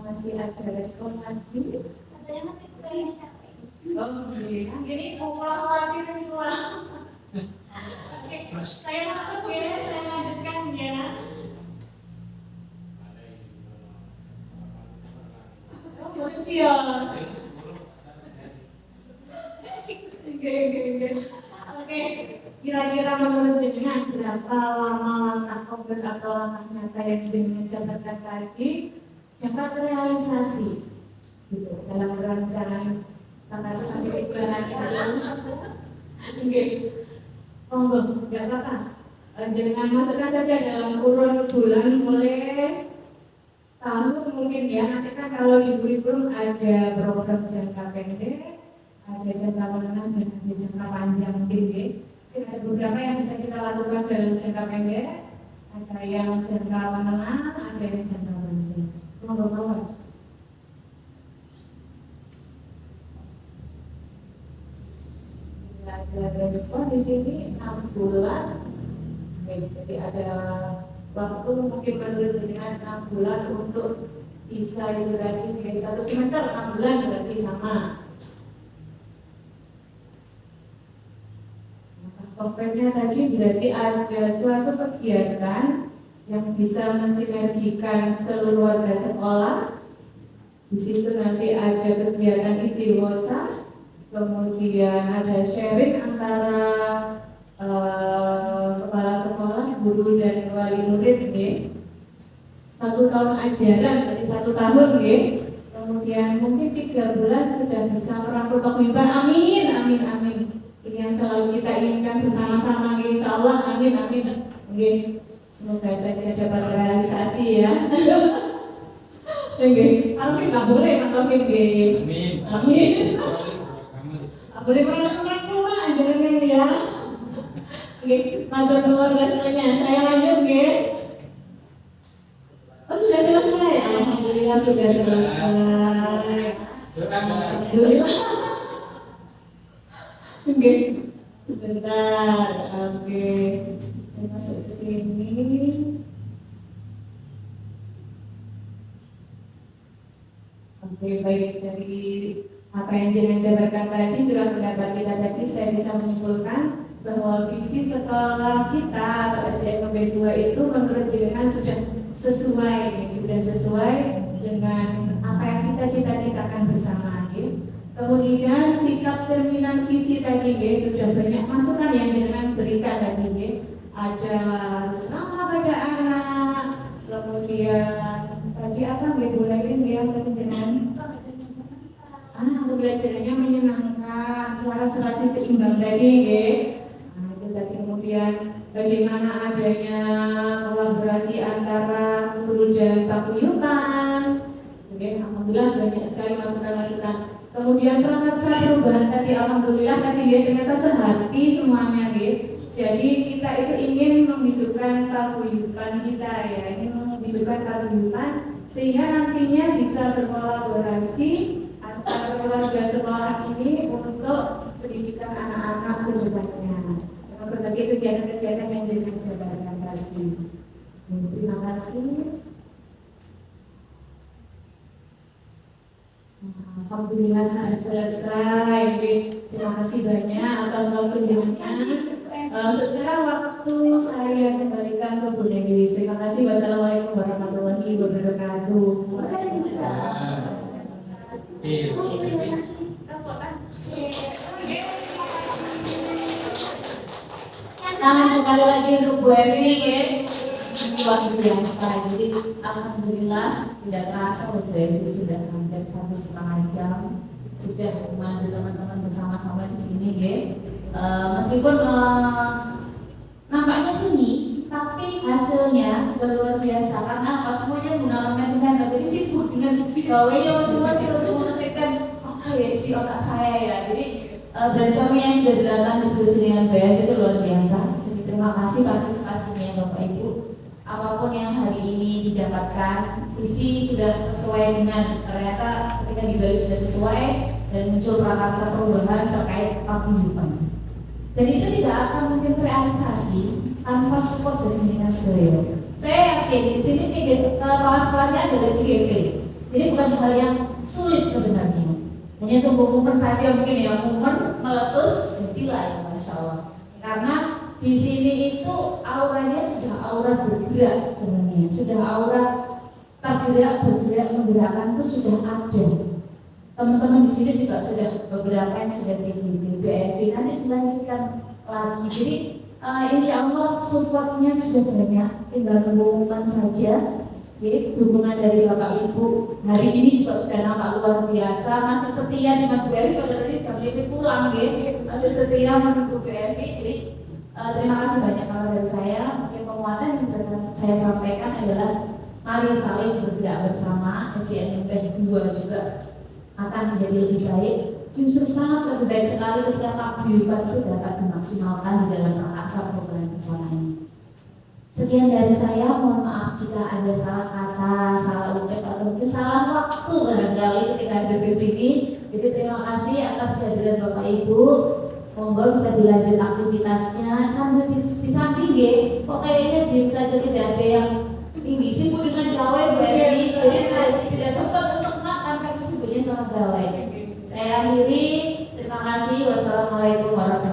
Masih ada respon lagi? Ada yang nanti kayaknya capek. Oh iya, ini ulang lagi nih ulang. Saya takut ya, saya lanjutkan ya. Oh, siap. Oke, kira-kira menurut jenengan berapa lama langkah konkret atau langkah nyata yang jenengan jabarkan tadi dapat terrealisasi gitu, dalam perancangan tanggal sampai bulan Oke, monggo, nggak apa-apa. Jenengan masukkan saja dalam kurun bulan mulai tahun mungkin ya. Nanti kan kalau di kurikulum ada program jangka pendek, ada jangka menengah dan ada jangka panjang mungkin ya. Ada beberapa yang bisa kita lakukan dalam jangka pendek, ada yang jangka menengah, ada yang jangka panjang. Monggo. Ada respon di sini 6 bulan. Jadi ada waktu mungkin menurut jenengan 6 bulan untuk bisa itu tadi 1 semester 6 bulan berarti sama. Konkretnya tadi berarti ada suatu kegiatan yang bisa mensinergikan seluruh warga sekolah. Di situ nanti ada kegiatan istighosa, kemudian ada sharing antara kepala sekolah, guru dan wali murid, nih. 1 tahun ajaran, berarti 1 tahun, nih. Kemudian mungkin 3 bulan sudah bisa merangkul paguyuban. Amin. Ini yang selalu kita inginkan bersama-sama, insya Allah. Amin. Okay. Semoga saja dapat realisasi ya. Oke, amin nggak boleh, amin. Boleh kurang tua, jangan ya. Oke, matur nuwun rasanya. Saya lanjut, oke. Oh sudah selesai, alhamdulillah sudah selesai. Alhamdulillah. Oke, Sebentar, oke. Saya masuk ke sini. Oke, baik, dari apa yang jenengan jabarkan tadi, juga pendapat kita tadi, saya bisa menyimpulkan bahwa visi sekolah kita atau SDM 2 itu menurut jenengan sudah sesuai dengan apa yang kita cita-citakan bersama. Kemudian sikap cerminan visi tadi sudah banyak masukan yang jenengan berikan tadi. Ada harus ramah pada anak, kemudian tadi apa bolehin yang jenengan pembelajarannya menyenangkan, selaras-selasi seimbang tadi Nah, itu tadi. Kemudian bagaimana adanya kolaborasi antara guru dan paguyuban. Alhamdulillah banyak sekali masukan-masukan. Kemudian prakarsa perubahan tadi, alhamdulillah tadi ternyata sehati semuanya Jadi kita itu ingin menghidupkan paguyuban kita ingin menghidupkan paguyuban sehingga nantinya bisa berkolaborasi antara keluarga sekolah ini untuk pendidikan anak-anak ke depannya. Berbagai kegiatan-kegiatan yang jenengan jabarkan tadi. Terima kasih. Alhamdulillah sudah selesai. Terima kasih banyak atas waktu jenengan. Untuk sekarang waktu saya kembalikan ke Bu Dewi. Terima kasih. Wassalamualaikum warahmatullahi wabarakatuh. Terima kasih. Tangan sekali lagi untuk Bu Ewi luar biasa. Jadi alhamdulillah tidak terasa Bu Ewi sudah hampir 1,5 jam sudah memandu teman-teman bersama-sama di sini meskipun nampaknya sunyi tapi hasilnya sudah luar biasa karena apa semuanya menggunakan metode. Jadi sibuk dengan gawainya masing-masing untuk mengetikkan isi otak saya Jadi bersama yang sudah dilakukan diskusi dengan BF itu luar biasa. Jadi terima kasih partisipasinya Bapak Ibu. Apapun yang hari ini didapatkan, visi sudah sesuai dengan ternyata ketika digali sudah sesuai dan muncul prakarsa perubahan terkait paguyuban. Dan itu tidak akan mungkin terrealisasi tanpa support dari Minas Doyo. Saya yakin di sini kepala sekolahnya adalah CGP. Jadi bukan hal yang sulit sebenarnya. Hanya tunggu momen saja mungkin momen meletus jadilah Masya Allah. Karena di sini itu auranya sudah aura bergerak sebenarnya, sudah aura tergerak bergerak menggerakkan itu sudah ada. Teman-teman di sini juga sudah beberapa yang sudah di BFI nanti dilanjutkan lagi. Jadi insya Allah supportnya sudah banyak, tinggal pengumuman saja. Jadi dukungan dari Bapak Ibu hari ini juga sudah nampak luar biasa, masih setia dengan BFI. Pada tadi jam 5 pulang masih setia menunggu BFI. Jadi terima kasih banyak kalau dari saya. Mungkin penguatan yang bisa saya sampaikan adalah mari saling bergerak bersama. SDM 2 juga akan menjadi lebih baik. Justru sangat lebih baik sekali ketika paguyuban itu dapat dimaksimalkan di dalam prakarsa perubahan bersama ini. Sekian dari saya, mohon maaf jika ada salah kata, salah ucap atau mungkin salah waktu barangkali ketika hadir di sini. Jadi terima kasih atas kehadiran Bapak Ibu. Monggo bisa dilanjut aktivitasnya sambil disamping kok kayaknya diam saja tidak ada yang tinggi sibuk dengan gawai Beri. Jadi tidak sempat untuk makan saking sibuknya sama gawai. Saya akhiri, terima kasih. Wassalamualaikum warahmatullahi wabarakatuh.